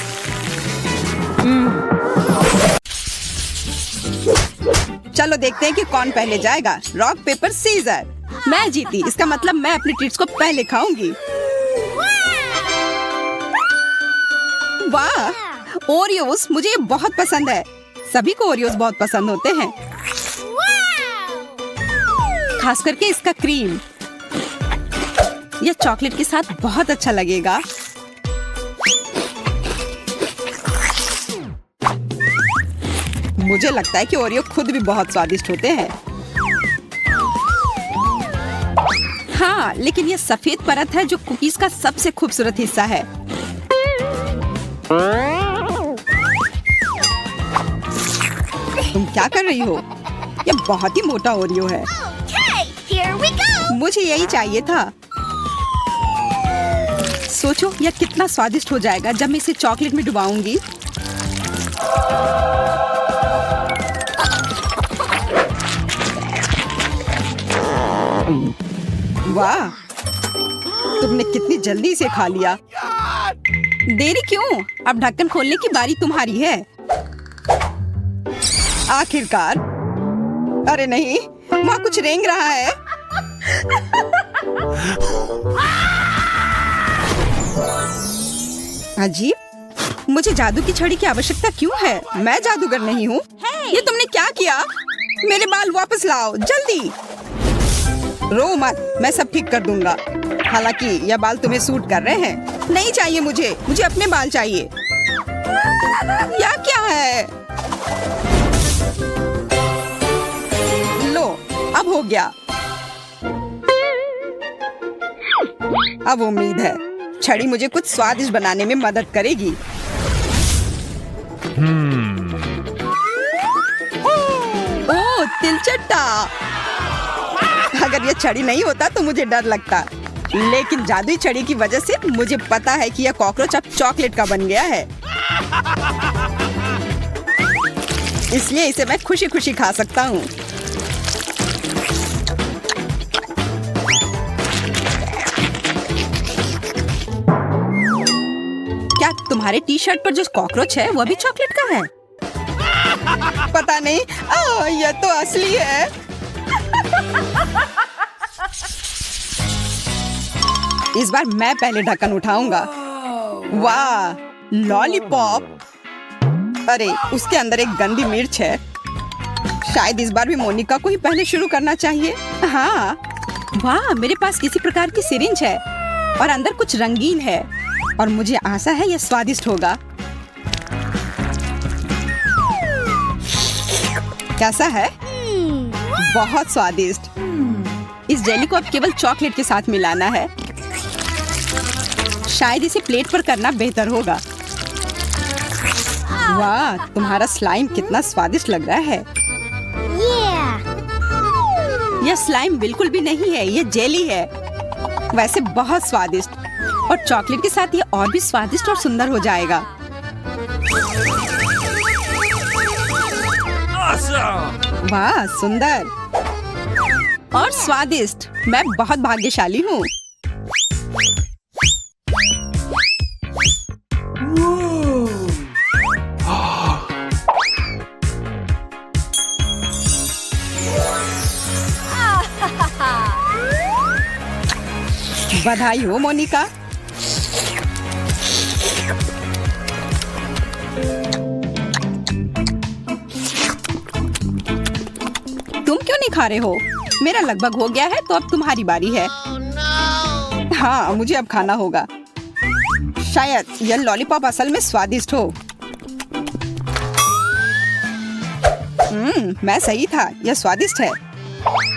चलो देखते हैं कि कौन पहले जाएगा। Rock paper scissor. मैं जीती। इसका मतलब मैं अपनी ट्रीट्स को पहले खाऊंगी। वाह, ओरियोस, मुझे ये बहुत पसंद है। सभी को ओरियोस बहुत पसंद होते हैं, खास करके इसका क्रीम। यह चॉकलेट के साथ बहुत अच्छा लगेगा। मुझे लगता है कि ओरियो खुद भी बहुत स्वादिष्ट होते हैं। हाँ, लेकिन यह सफेद परत है जो कुकीज का सबसे खूबसूरत हिस्सा है। तुम क्या कर रही हो? यह बहुत ही मोटा ओरियो है। मुझे यही चाहिए था। सोचो यह कितना स्वादिष्ट हो जाएगा जब मैं इसे चॉकलेट में डुबाऊंगी। वाह, तुमने कितनी जल्दी इसे खा लिया। देरी क्यों? अब ढक्कन खोलने की बारी तुम्हारी है। आखिरकार। अरे नहीं, वहाँ कुछ रेंग रहा है। अजीब, मुझे जादू की छड़ी की आवश्यकता क्यों है? मैं जादूगर नहीं हूँ। ये तुमने क्या किया? मेरे बाल वापस लाओ जल्दी। रो मत, मैं सब ठीक कर दूंगा। हालांकि यह बाल तुम्हें सूट कर रहे हैं। नहीं चाहिए मुझे अपने बाल चाहिए। या क्या है? लो, अब हो गया। अब उम्मीद है छड़ी मुझे कुछ स्वादिष्ट बनाने में मदद करेगी। ओह, तिलचट्टा। अगर ये छड़ी नहीं होता तो मुझे डर लगता, लेकिन जादुई छड़ी की वजह से मुझे पता है कि यह कॉकरोच अब चॉकलेट का बन गया है। इसलिए इसे मैं खुशी खुशी खा सकता हूँ। क्या तुम्हारे टी शर्ट पर जो कॉकरोच है वह भी चॉकलेट का है? पता नहीं। यह तो असली है। इस बार मैं पहले ढक्कन उठाऊंगा। वाह, लॉलीपॉप। अरे, उसके अंदर एक गंदी मिर्च है। शायद इस बार भी मोनिका को ही पहले शुरू करना चाहिए। हाँ, वाह, मेरे पास किसी प्रकार की सिरिंज है और अंदर कुछ रंगीन है और मुझे आशा है यह स्वादिष्ट होगा। कैसा है? बहुत स्वादिष्ट। इस जेली को अब केवल चॉकलेट के साथ मिलाना है। शायद इसे प्लेट पर करना बेहतर होगा। वाह, तुम्हारा स्लाइम कितना स्वादिष्ट लग रहा है। यह स्लाइम बिल्कुल भी नहीं है, यह जेली है। वैसे बहुत स्वादिष्ट, और चॉकलेट के साथ ये और भी स्वादिष्ट और सुंदर हो जाएगा। वाह, सुंदर और स्वादिष्ट। मैं बहुत भाग्यशाली हूँ। बधाई हो मोनिका। तुम क्यों नहीं खा रहे हो? मेरा लगभग हो गया है, तो अब तुम्हारी बारी है। हाँ, मुझे अब खाना होगा। शायद यह लॉलीपॉप असल में स्वादिष्ट हो। मैं सही था, यह स्वादिष्ट है।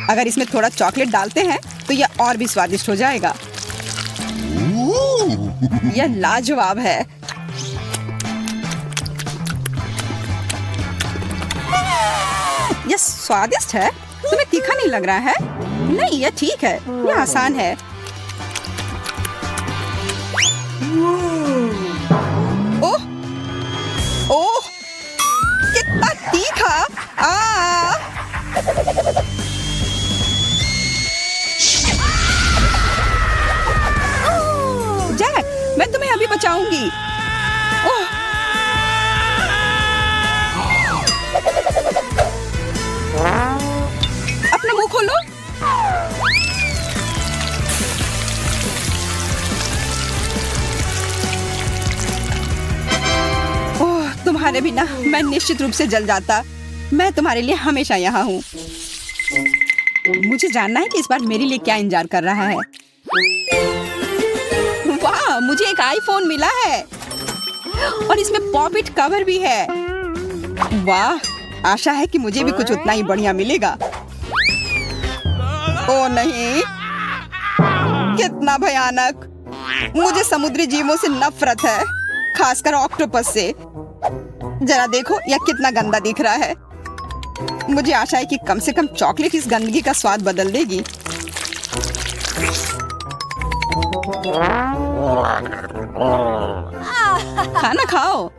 अगर इसमें थोड़ा चॉकलेट डालते हैं तो यह और भी स्वादिष्ट हो जाएगा। यह लाजवाब है। यह स्वादिष्ट है। तुम्हें तीखा नहीं लग रहा है? नहीं, यह ठीक है, यह आसान है। ओह, ओह, कितना तीखा! जैक, मैं तुम्हें अभी बचाऊंगी। ओह, अपना मुंह खोलो। ओह, तुम्हारे बिना मैं निश्चित रूप से जल जाता। मैं तुम्हारे लिए हमेशा यहाँ हूँ। मुझे जानना है कि इस बार मेरे लिए क्या इंतजार कर रहा है। वाह, मुझे एक आईफोन मिला है और इसमें पॉप इट कवर भी है। वाह, आशा है कि मुझे भी कुछ उतना ही बढ़िया मिलेगा। ओ नहीं, कितना भयानक! मुझे समुद्री जीवों से नफरत है, खासकर ऑक्टोपस से। जरा देखो, यह कितना गंदा दिख रहा है। मुझे आशा है कि कम से कम चॉकलेट इस गंदगी का स्वाद बदल देगी। खाना खाओ।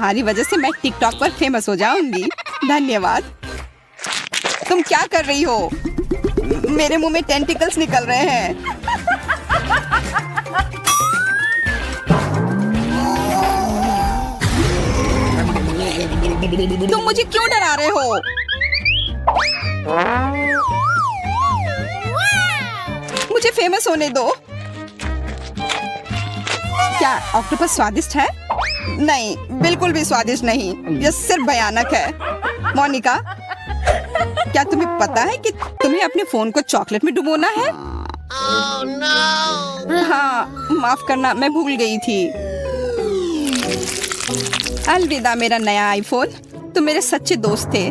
तुम्हारी वजह से मैं टिकटॉक पर फेमस हो जाऊंगी। धन्यवाद। तुम क्या कर रही हो? मेरे मुंह में टेंटिकल्स निकल रहे हैं। तुम मुझे क्यों डरा रहे हो? मुझे फेमस होने दो। क्या ऑक्टोपस स्वादिष्ट है? नहीं, बिल्कुल भी स्वादिष्ट नहीं। यह सिर्फ भयानक है। मोनिका, क्या तुम्हें पता है कि तुम्हें अपने फोन को चॉकलेट में डुबोना है? Oh, no. हाँ, माफ करना, मैं भूल गई थी। अलविदा मेरा नया आईफोन। तुम मेरे सच्चे दोस्त थे।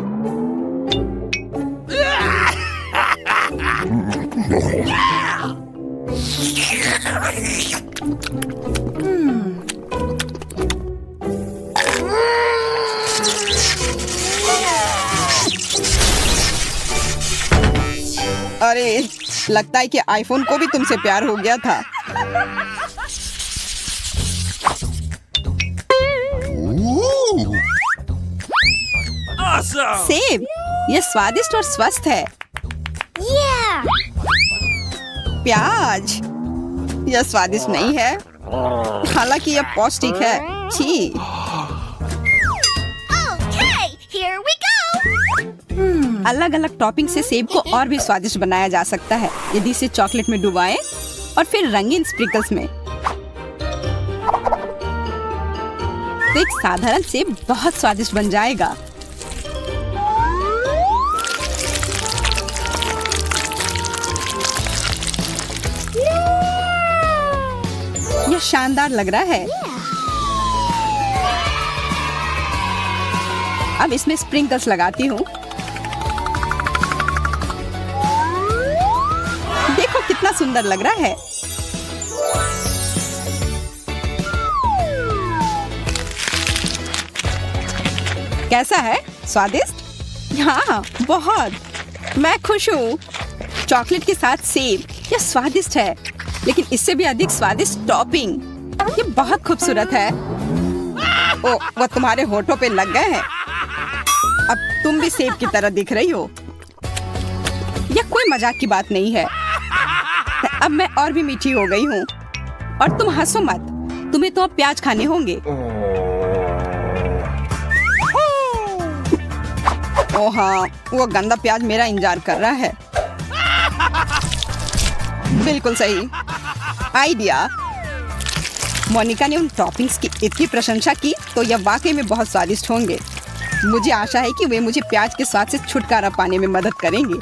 अरे, लगता है कि आईफोन को भी तुमसे प्यार हो गया था। Awesome! सेब, यह स्वादिष्ट और स्वस्थ है। प्याज, यह स्वादिष्ट नहीं है, हालांकि यह पौष्टिक है। छी। Here we go! अलग अलग टॉपिंग से सेब को और भी स्वादिष्ट बनाया जा सकता है यदि इसे चॉकलेट में डुबाएं और फिर रंगीन स्प्रिंकल्स में। तो एक साधारण सेब बहुत स्वादिष्ट बन जाएगा। यह शानदार लग रहा है। अब इसमें स्प्रिंकल्स लगाती हूँ। देखो कितना सुंदर लग रहा है। कैसा है? स्वादिष्ट? हाँ, बहुत। मैं खुश हूँ। चॉकलेट के साथ सेब, यह स्वादिष्ट है, लेकिन इससे भी अधिक स्वादिष्ट टॉपिंग। ये बहुत खूबसूरत है। ओ, वह तुम्हारे होठों पे लग गए हैं। अब तुम भी सेब की तरह दिख रही हो। यह कोई मजाक की बात नहीं है। अब मैं और भी मीठी हो गई हूँ। और तुम हंसो मत, तुम्हें तो अब प्याज खाने होंगे। ओ हाँ, वो गंदा प्याज मेरा इंतजार कर रहा है। बिल्कुल सही आइडिया। मोनिका ने उन टॉपिंग्स की इतनी प्रशंसा की तो यह वाकई में बहुत स्वादिष्ट होंगे। मुझे आशा है कि वे मुझे प्याज के स्वाद से छुटकारा पाने में मदद करेंगे।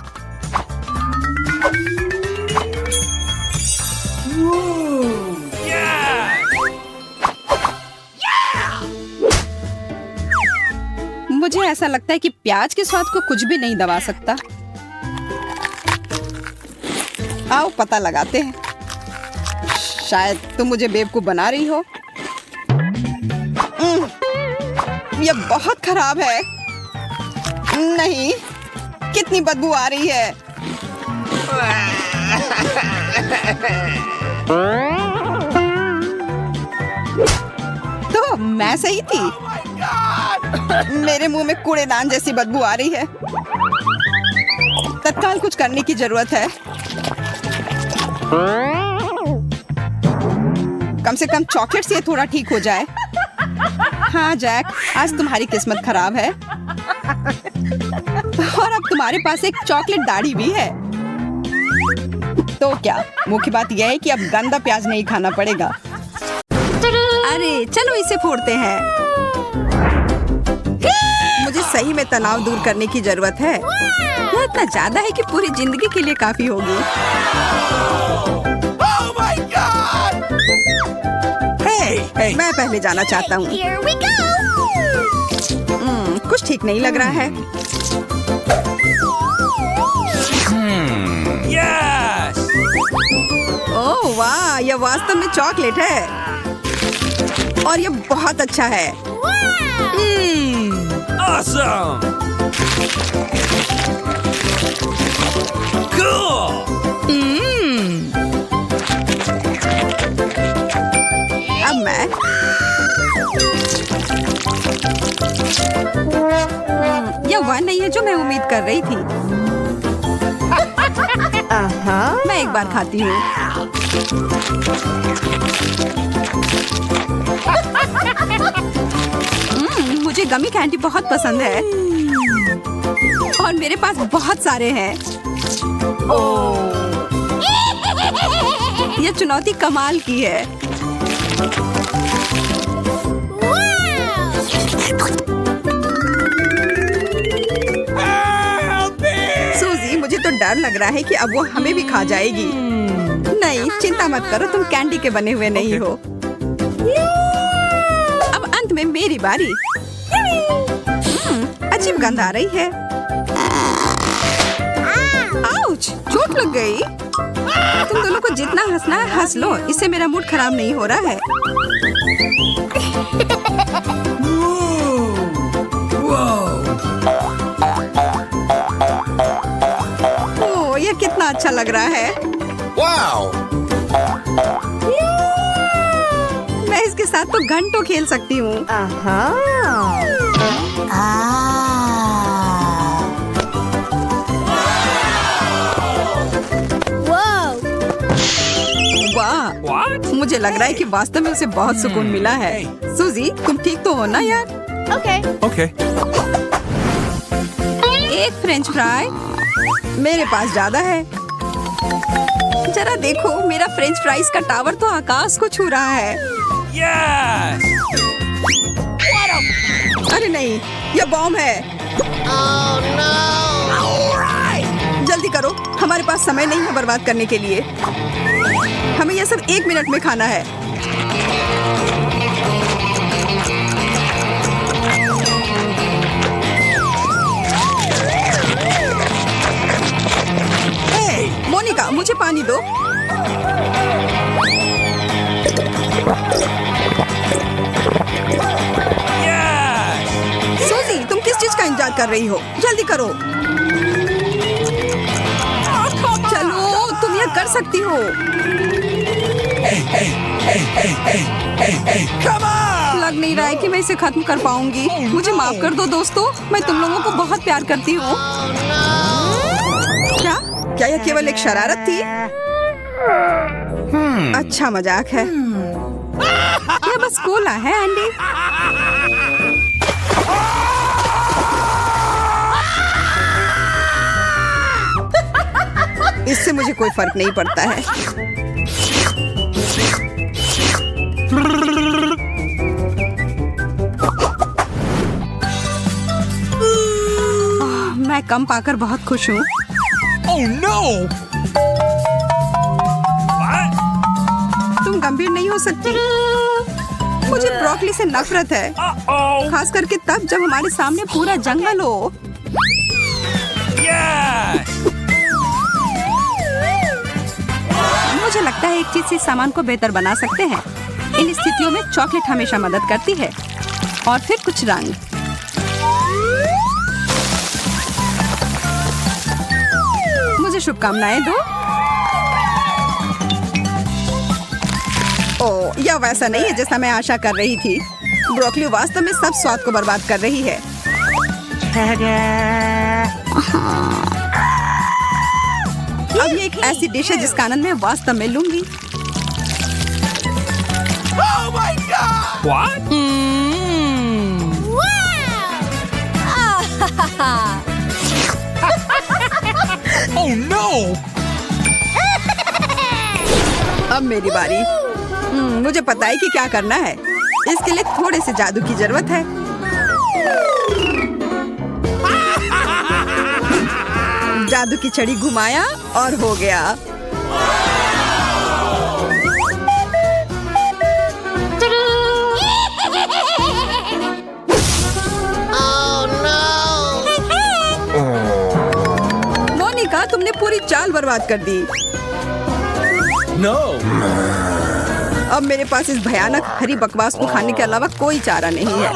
मुझे ऐसा लगता है कि प्याज के स्वाद को कुछ भी नहीं दबा सकता। आओ पता लगाते हैं। शायद तुम मुझे बेवकूफ बना रही हो। यह बहुत खराब है। नहीं, कितनी बदबू आ रही है। तो मैं सही थी। मेरे मुंह में कूड़ेदान जैसी बदबू आ रही है। तत्काल कुछ करने की जरूरत है। कम से कम चॉकलेट से थोड़ा ठीक हो जाए। हाँ जैक, आज तुम्हारी किस्मत खराब है। और अब तुम्हारे पास एक चॉकलेट दाढ़ी भी है। तो क्या, मुख्य बात यह है कि अब गंदा प्याज नहीं खाना पड़ेगा। अरे चलो इसे फोड़ते हैं। मुझे सही में तनाव दूर करने की जरूरत है। यह इतना ज्यादा है कि पूरी जिंदगी के लिए काफी होगी। Oh my God! Hey! मैं पहले जाना चाहता हूँ। Here we go! कुछ ठीक नहीं लग रहा है। Yes! ओह वाह, यह वास्तव में चॉकलेट है और यह बहुत अच्छा है। Awesome! Cool! अब मैं यह वह नहीं है जो मैं उम्मीद कर रही थी। मैं एक बार खाती हूँ। मुझे गमी कैंडी बहुत पसंद है और मेरे पास बहुत सारे हैं। यह चुनौती कमाल की है। सूजी, मुझे तो डर लग रहा है कि अब वो हमें भी खा जाएगी। नहीं, चिंता मत करो, तुम कैंडी के बने हुए नहीं हो। अब अंत में मेरी बारी। अजीब गंध आ रही है। आउच, चोट लग गई। तुम दोनों को जितना हंसना है हंस लो, इससे मेरा मूड खराब नहीं हो रहा है। ओह, यह कितना अच्छा लग रहा है। Wow! मैं इसके साथ तो घंटों खेल सकती हूँ। Whoa! वाह, What? मुझे लग रहा है कि वास्तव में उसे बहुत सुकून मिला है। सूजी, तुम ठीक तो हो ना यार? Okay. Okay. एक फ्रेंच फ्राई, मेरे पास ज्यादा है। जरा देखो, मेरा फ्रेंच फ्राइज का टावर तो आकाश को छू रहा है। Yes! अरे नहीं, यह बॉम्ब है। Oh no! जल्दी करो, हमारे पास समय नहीं है बर्बाद करने के लिए। हमें यह सब 1 मिनट में खाना है। मोनिका, मुझे पानी दो। Yes! सूजी, तुम किस चीज का इंतजार कर रही हो? जल्दी करो। चलो, तुम यह कर सकती हो। Come on! लग नहीं रहा है कि मैं इसे खत्म कर पाऊंगी। मुझे माफ कर दो दोस्तों, मैं तुम लोगों को बहुत प्यार करती हूँ। क्या यह केवल एक शरारत थी? अच्छा मजाक है। यह बस कोला है, एंडी। इससे मुझे कोई फर्क नहीं पड़ता है। मैं कम पाकर बहुत खुश हूँ। Oh no! What? तुम गंभीर नहीं हो सकती। मुझे ब्रोकली से नफरत है, Uh-oh! खास करके तब जब हमारे सामने पूरा जंगल हो। Yes! मुझे लगता है एक चीज से सामान को बेहतर बना सकते हैं। इन स्थितियों में चॉकलेट हमेशा मदद करती है। और फिर कुछ रंग। मुझे शुभकामनाएं दो। ओह, यह वैसा नहीं है जैसा मैं आशा कर रही थी। ब्रोकली वास्तव में सब स्वाद को बर्बाद कर रही है। अब ये एक ऐसी डिश है जिसका आनंद मैं वास्तव में लूंगी। Oh my God! What? Oh no! अब मेरी बारी। मुझे पता है कि क्या करना है। इसके लिए थोड़े से जादू की जरूरत है। जादू की छड़ी घुमाया और हो गया। मोनिका, तुमने पूरी चाल बर्बाद कर दी। No! अब मेरे पास इस भयानक हरी बकवास को खाने के अलावा कोई चारा नहीं है।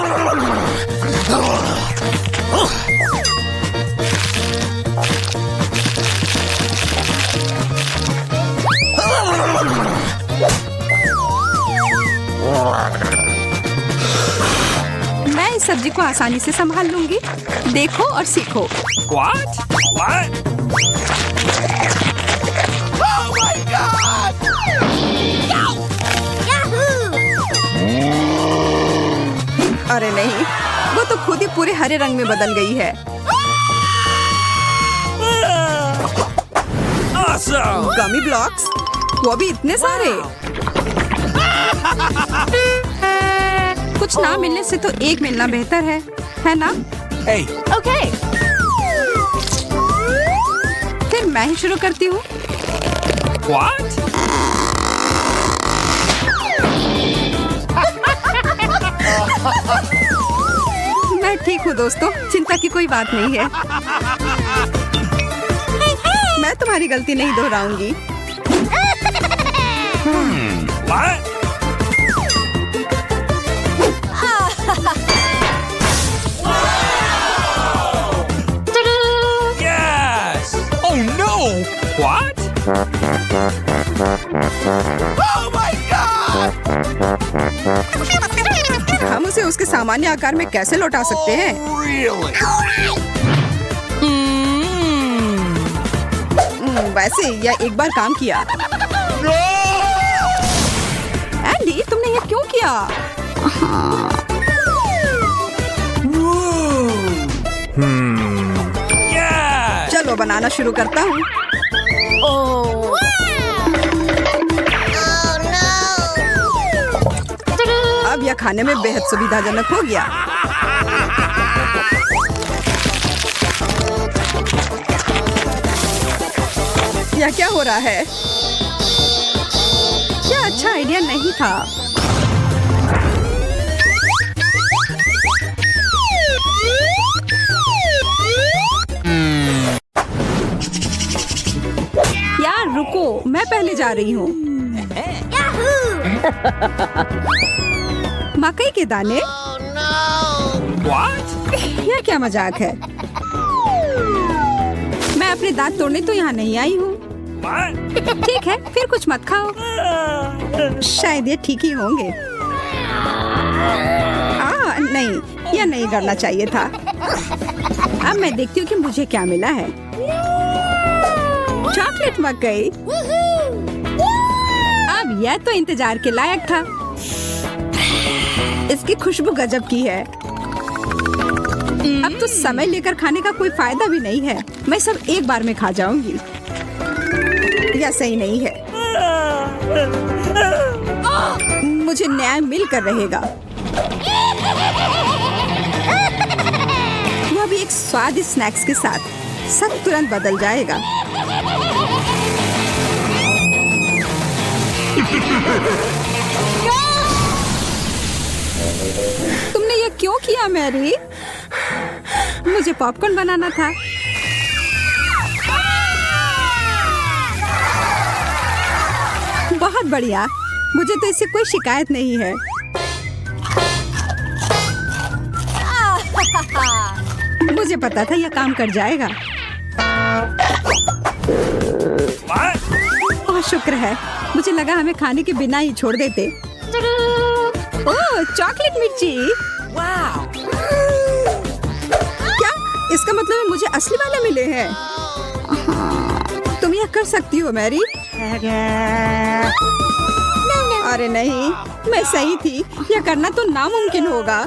सब्जी को आसानी से संभाल लूंगी। देखो और सीखो। What? What? Oh my God! अरे नहीं, वो तो खुद ही पूरे हरे रंग में बदल गई है। Awesome! गमी ब्लॉक्स, वो भी इतने सारे। कुछ ना मिलने से तो एक मिलना बेहतर है ना? Hey, Okay. फिर मैं ही शुरू करती हूँ। what? मैं ठीक हूँ दोस्तों, चिंता की कोई बात नहीं है। मैं तुम्हारी गलती नहीं दोहराऊंगी। What? Yes! Oh no! What? Oh my God! हम उसे उसके सामान्य आकार में कैसे लौटा सकते हैं? Really? वैसे यह एक बार काम किया। No! एंडी, तुमने ये क्यों किया? Yes! चलो बनाना शुरू करता हूँ। Oh. Oh no. अब यह खाने में बेहद सुविधाजनक हो गया। यह क्या हो रहा है? क्या अच्छा आइडिया नहीं था। यार रुको, मैं पहले जा रही हूँ। मकई के दाने? Oh no. What? यह क्या मजाक है? मैं अपने दांत तोड़ने तो यहाँ नहीं आई हूँ। What? ठीक है, फिर कुछ मत खाओ। शायद ये ठीक ही होंगे। नहीं, यह नहीं करना चाहिए था। अब मैं देखती हूँ कि मुझे क्या मिला है। चॉकलेट मकई। अब यह तो इंतजार के लायक था। इसकी खुशबू गजब की है। अब तो समय लेकर खाने का कोई फायदा भी नहीं है। मैं सब एक बार में खा जाऊंगी। यह सही नहीं है। मुझे न्याय मिलकर रहेगा। वह भी एक स्वादिष्ट स्नैक्स के साथ। सब तुरंत बदल जाएगा। तुमने ये क्यों किया मैरी? मुझे पॉपकॉर्न बनाना था। बहुत बढ़िया, मुझे तो इससे कोई शिकायत नहीं है। मुझे पता था यह काम कर जाएगा। What? ओह शुक्र है, मुझे लगा हमें खाने के बिना ही छोड़ देते। ओह चॉकलेट मिर्ची। Wow! क्या इसका मतलब है मुझे असली वाले मिले हैं? तुम यह कर सकती हो मैरी। अरे नहीं, मैं सही थी। यह करना तो नामुमकिन होगा।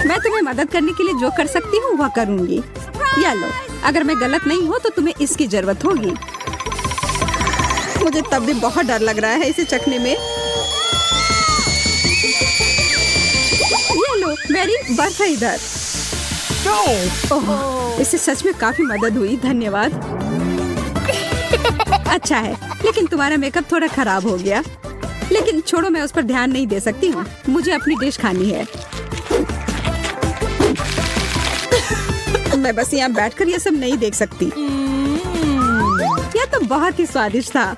मैं तुम्हें मदद करने के लिए जो कर सकती हूँ वह करूँगी। या लो, अगर मैं गलत नहीं हूँ तो तुम्हें इसकी जरूरत होगी। मुझे तब भी बहुत डर लग रहा है इसे चखने में। ये लो मैरी, बर्फ है इधर। No! ओह, इससे सच में काफी मदद हुई, धन्यवाद। अच्छा है, लेकिन तुम्हारा मेकअप थोड़ा खराब हो गया। लेकिन छोड़ो, मैं उस पर ध्यान नहीं दे सकती हूँ। मुझे अपनी डिश खानी है। मैं बस यहाँ बैठकर ये सब नहीं देख सकती। यह तो बहुत ही स्वादिष्ट था।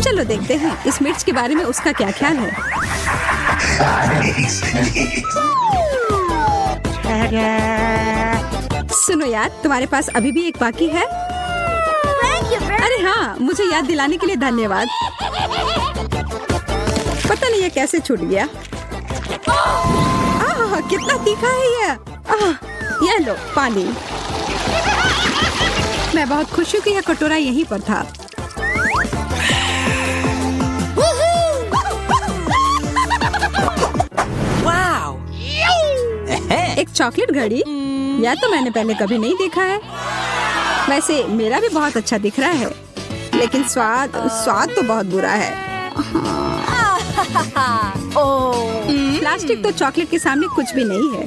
चलो देखते हैं इस मिर्च के बारे में उसका क्या ख्याल है। सुनो यार, तुम्हारे पास अभी भी एक बाकी है। अरे हाँ, मुझे याद दिलाने के लिए धन्यवाद। पता नहीं ये कैसे छूट गया। कितना तीखा है ये। ये लो पानी। मैं बहुत खुश हूँ कि यह कटोरा यहीं पर था। Wow. एक चॉकलेट घड़ी, यह तो मैंने पहले कभी नहीं देखा है। वैसे मेरा भी बहुत अच्छा दिख रहा है, लेकिन स्वाद तो बहुत बुरा है। प्लास्टिक तो चॉकलेट के सामने कुछ भी नहीं है।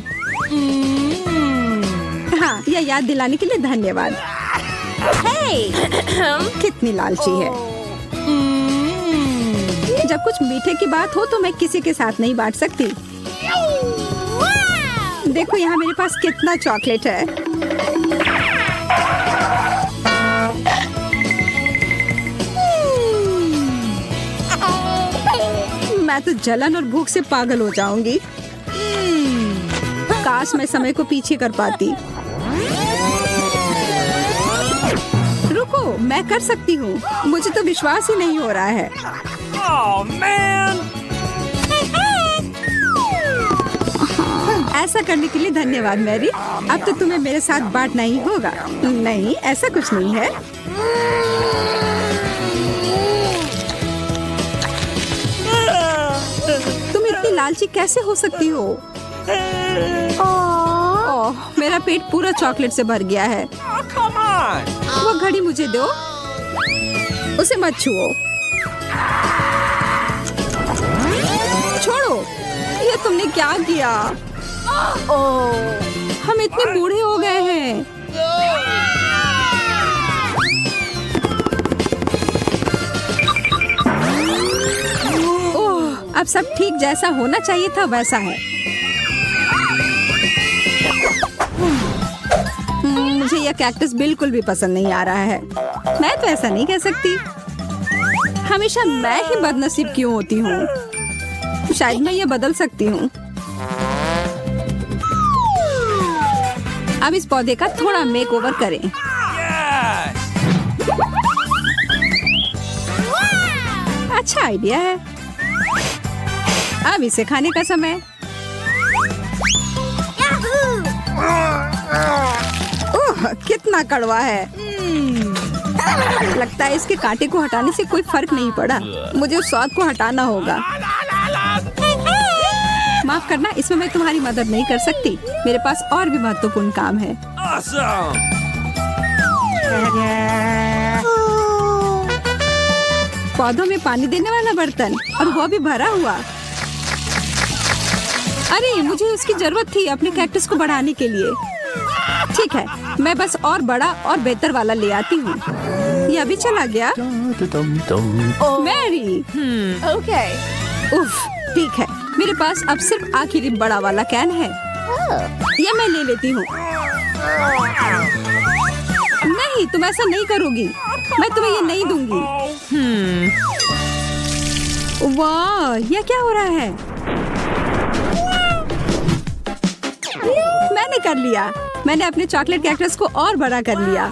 हाँ, यह याद दिलाने के लिए धन्यवाद। कितनी लालची है। जब कुछ मीठे की बात हो तो मैं किसी के साथ नहीं बांट सकती। देखो यहाँ मेरे पास कितना चॉकलेट है। मैं तो जलन और भूख से पागल हो जाऊंगी। काश मैं समय को पीछे कर पाती। रुको, मैं कर सकती हूँ। मुझे तो विश्वास ही नहीं हो रहा है। Oh man. ऐसा करने के लिए धन्यवाद मैरी। अब तो तुम्हें मेरे साथ बांटना ही होगा। नहीं, ऐसा कुछ नहीं है। तुम इतनी लालची कैसे हो सकती हो? ओह, मेरा पेट पूरा चॉकलेट से भर गया है। Oh, come on. वो घड़ी मुझे दो। उसे मत छुओ। छोड़ो। ये तुमने क्या किया? हम इतने बूढ़े हो गए हैं। ओह, अब सब ठीक जैसा होना चाहिए था वैसा है। मुझे यह कैक्टस बिल्कुल भी पसंद नहीं आ रहा है। मैं तो ऐसा नहीं कह सकती। हमेशा मैं ही बदनसीब क्यों होती हूँ? शायद मैं ये बदल सकती हूँ। अब इस पौधे का थोड़ा मेकओवर करें। Yes. अच्छा आइडिया है। अब इसे खाने का समय। ओह, कितना कड़वा है। लगता है इसके कांटे को हटाने से कोई फर्क नहीं पड़ा। मुझे उस स्वाद को हटाना होगा। माफ करना, इसमें मैं तुम्हारी मदद नहीं कर सकती। मेरे पास और भी महत्वपूर्ण काम है। Awesome. पौधों में पानी देने वाला बर्तन, और वो भी भरा हुआ। अरे, मुझे इसकी जरूरत थी अपने कैक्टस को बढ़ाने के लिए। ठीक है, मैं बस और बड़ा और बेहतर वाला ले आती हूँ। ये अभी चला गया। मैरी। Okay. उफ, ठीक है। मेरे पास अब सिर्फ आखिरी बड़ा वाला कैन है। ये मैं ले लेती हूँ। नहीं, तुम ऐसा नहीं करोगी। मैं तुम्हें ये नहीं दूंगी। वाह, ये क्या हो रहा है? मैंने कर लिया। मैंने अपने चॉकलेट कैक्टस को और बड़ा कर लिया।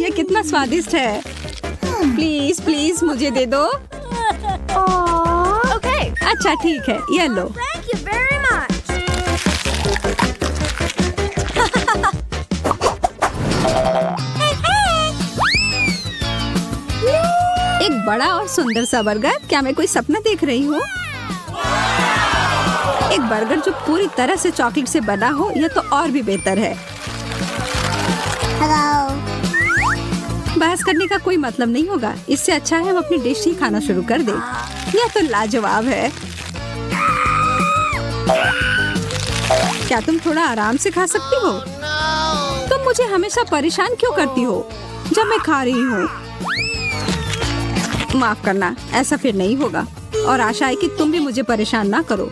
ये कितना स्वादिष्ट है। प्लीज प्लीज मुझे दे दो। Okay. अच्छा ठीक है, ये लो। Thank you very much. एक बड़ा और सुंदर सा बर्गर। क्या मैं कोई सपना देख रही हूँ? एक बर्गर जो पूरी तरह से चॉकलेट से बना हो, यह तो और भी बेहतर है। Hello. बहस करने का कोई मतलब नहीं होगा। इससे अच्छा है हम अपनी डिश ही खाना शुरू कर दें। यह तो लाजवाब है। क्या तुम थोड़ा आराम से खा सकती हो? तुम मुझे हमेशा परेशान क्यों करती हो जब मैं खा रही हूँ? माफ करना, ऐसा फिर नहीं होगा। और आशा है कि तुम भी मुझे परेशान ना करो।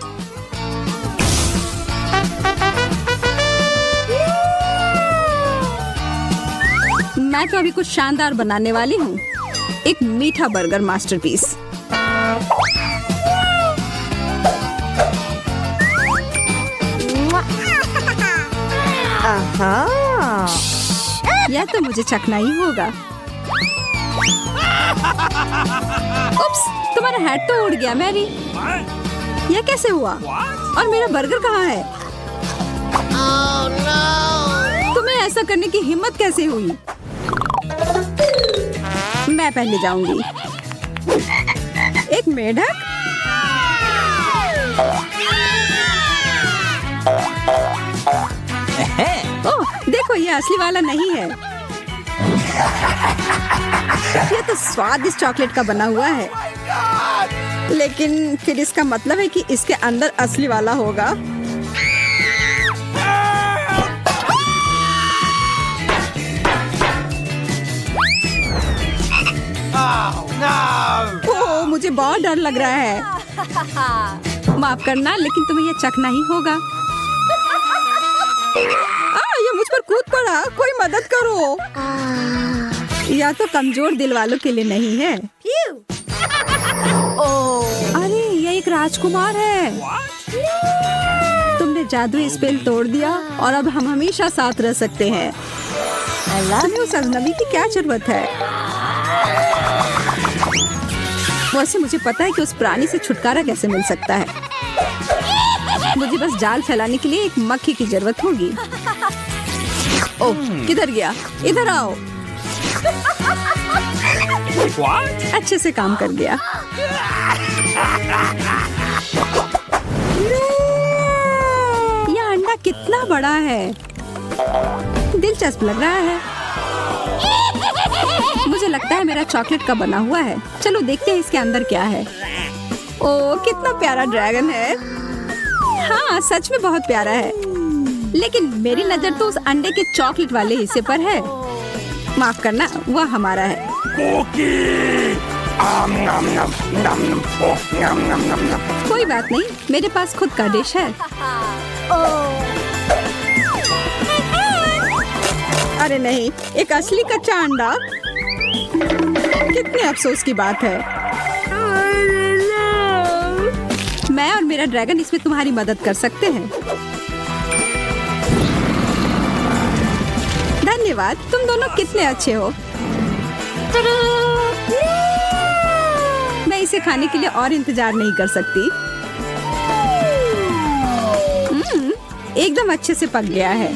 मैं तो अभी कुछ शानदार बनाने वाली हूँ। एक मीठा बर्गर मास्टरपीस। यह तो मुझे चखना ही होगा। उप्स, तुम्हारा हैट तो उड़ गया मैरी। What? यह कैसे हुआ? What? और मेरा बर्गर कहाँ है? तुम्हें ऐसा करने की हिम्मत कैसे हुई? मैं पहले जाऊंगी। एक मेढक? ओह, देखो ये असली वाला नहीं है। ये तो स्वादिष्ट चॉकलेट का बना हुआ है। लेकिन फिर इसका मतलब है कि इसके अंदर असली वाला होगा। Oh no! ओह, मुझे बहुत डर लग रहा है। माफ करना, लेकिन तुम्हें ये चखना ही होगा। ये मुझ पर कूद पड़ा। कोई मदद करो। या तो कमजोर दिल वालों के लिए नहीं है। अरे ये एक राजकुमार है। तुमने जादुई स्पेल तोड़ दिया और अब हम हमेशा साथ रह सकते हैं। तुम्हें उस अजनबी की क्या जरूरत है? वैसे मुझे पता है कि उस प्राणी से छुटकारा कैसे मिल सकता है। मुझे बस जाल फैलाने के लिए एक मक्खी की जरूरत होगी। ओह, किधर गया? इधर आओ। What? अच्छे से काम कर गया। यह अंडा कितना बड़ा है। दिलचस्प लग रहा है। मुझे लगता है मेरा चॉकलेट का बना हुआ है। चलो देखते हैं इसके अंदर क्या है। ओह, कितना प्यारा ड्रैगन है। हाँ, सच में बहुत प्यारा है। लेकिन मेरी नजर तो उस अंडे के चॉकलेट वाले हिस्से पर है। माफ करना, वह हमारा है। Cookie! Nom nom nom nom. Oh, nom nom nom nom. कोई बात नहीं, मेरे पास खुद का डिश है। अरे नहीं, एक असली कच्चा अंडा। कितने अफसोस की बात है। मैं और मेरा ड्रैगन इसमें तुम्हारी मदद कर सकते हैं। धन्यवाद, तुम दोनों कितने अच्छे हो। मैं इसे खाने के लिए और इंतजार नहीं कर सकती। एकदम अच्छे से पक गया है।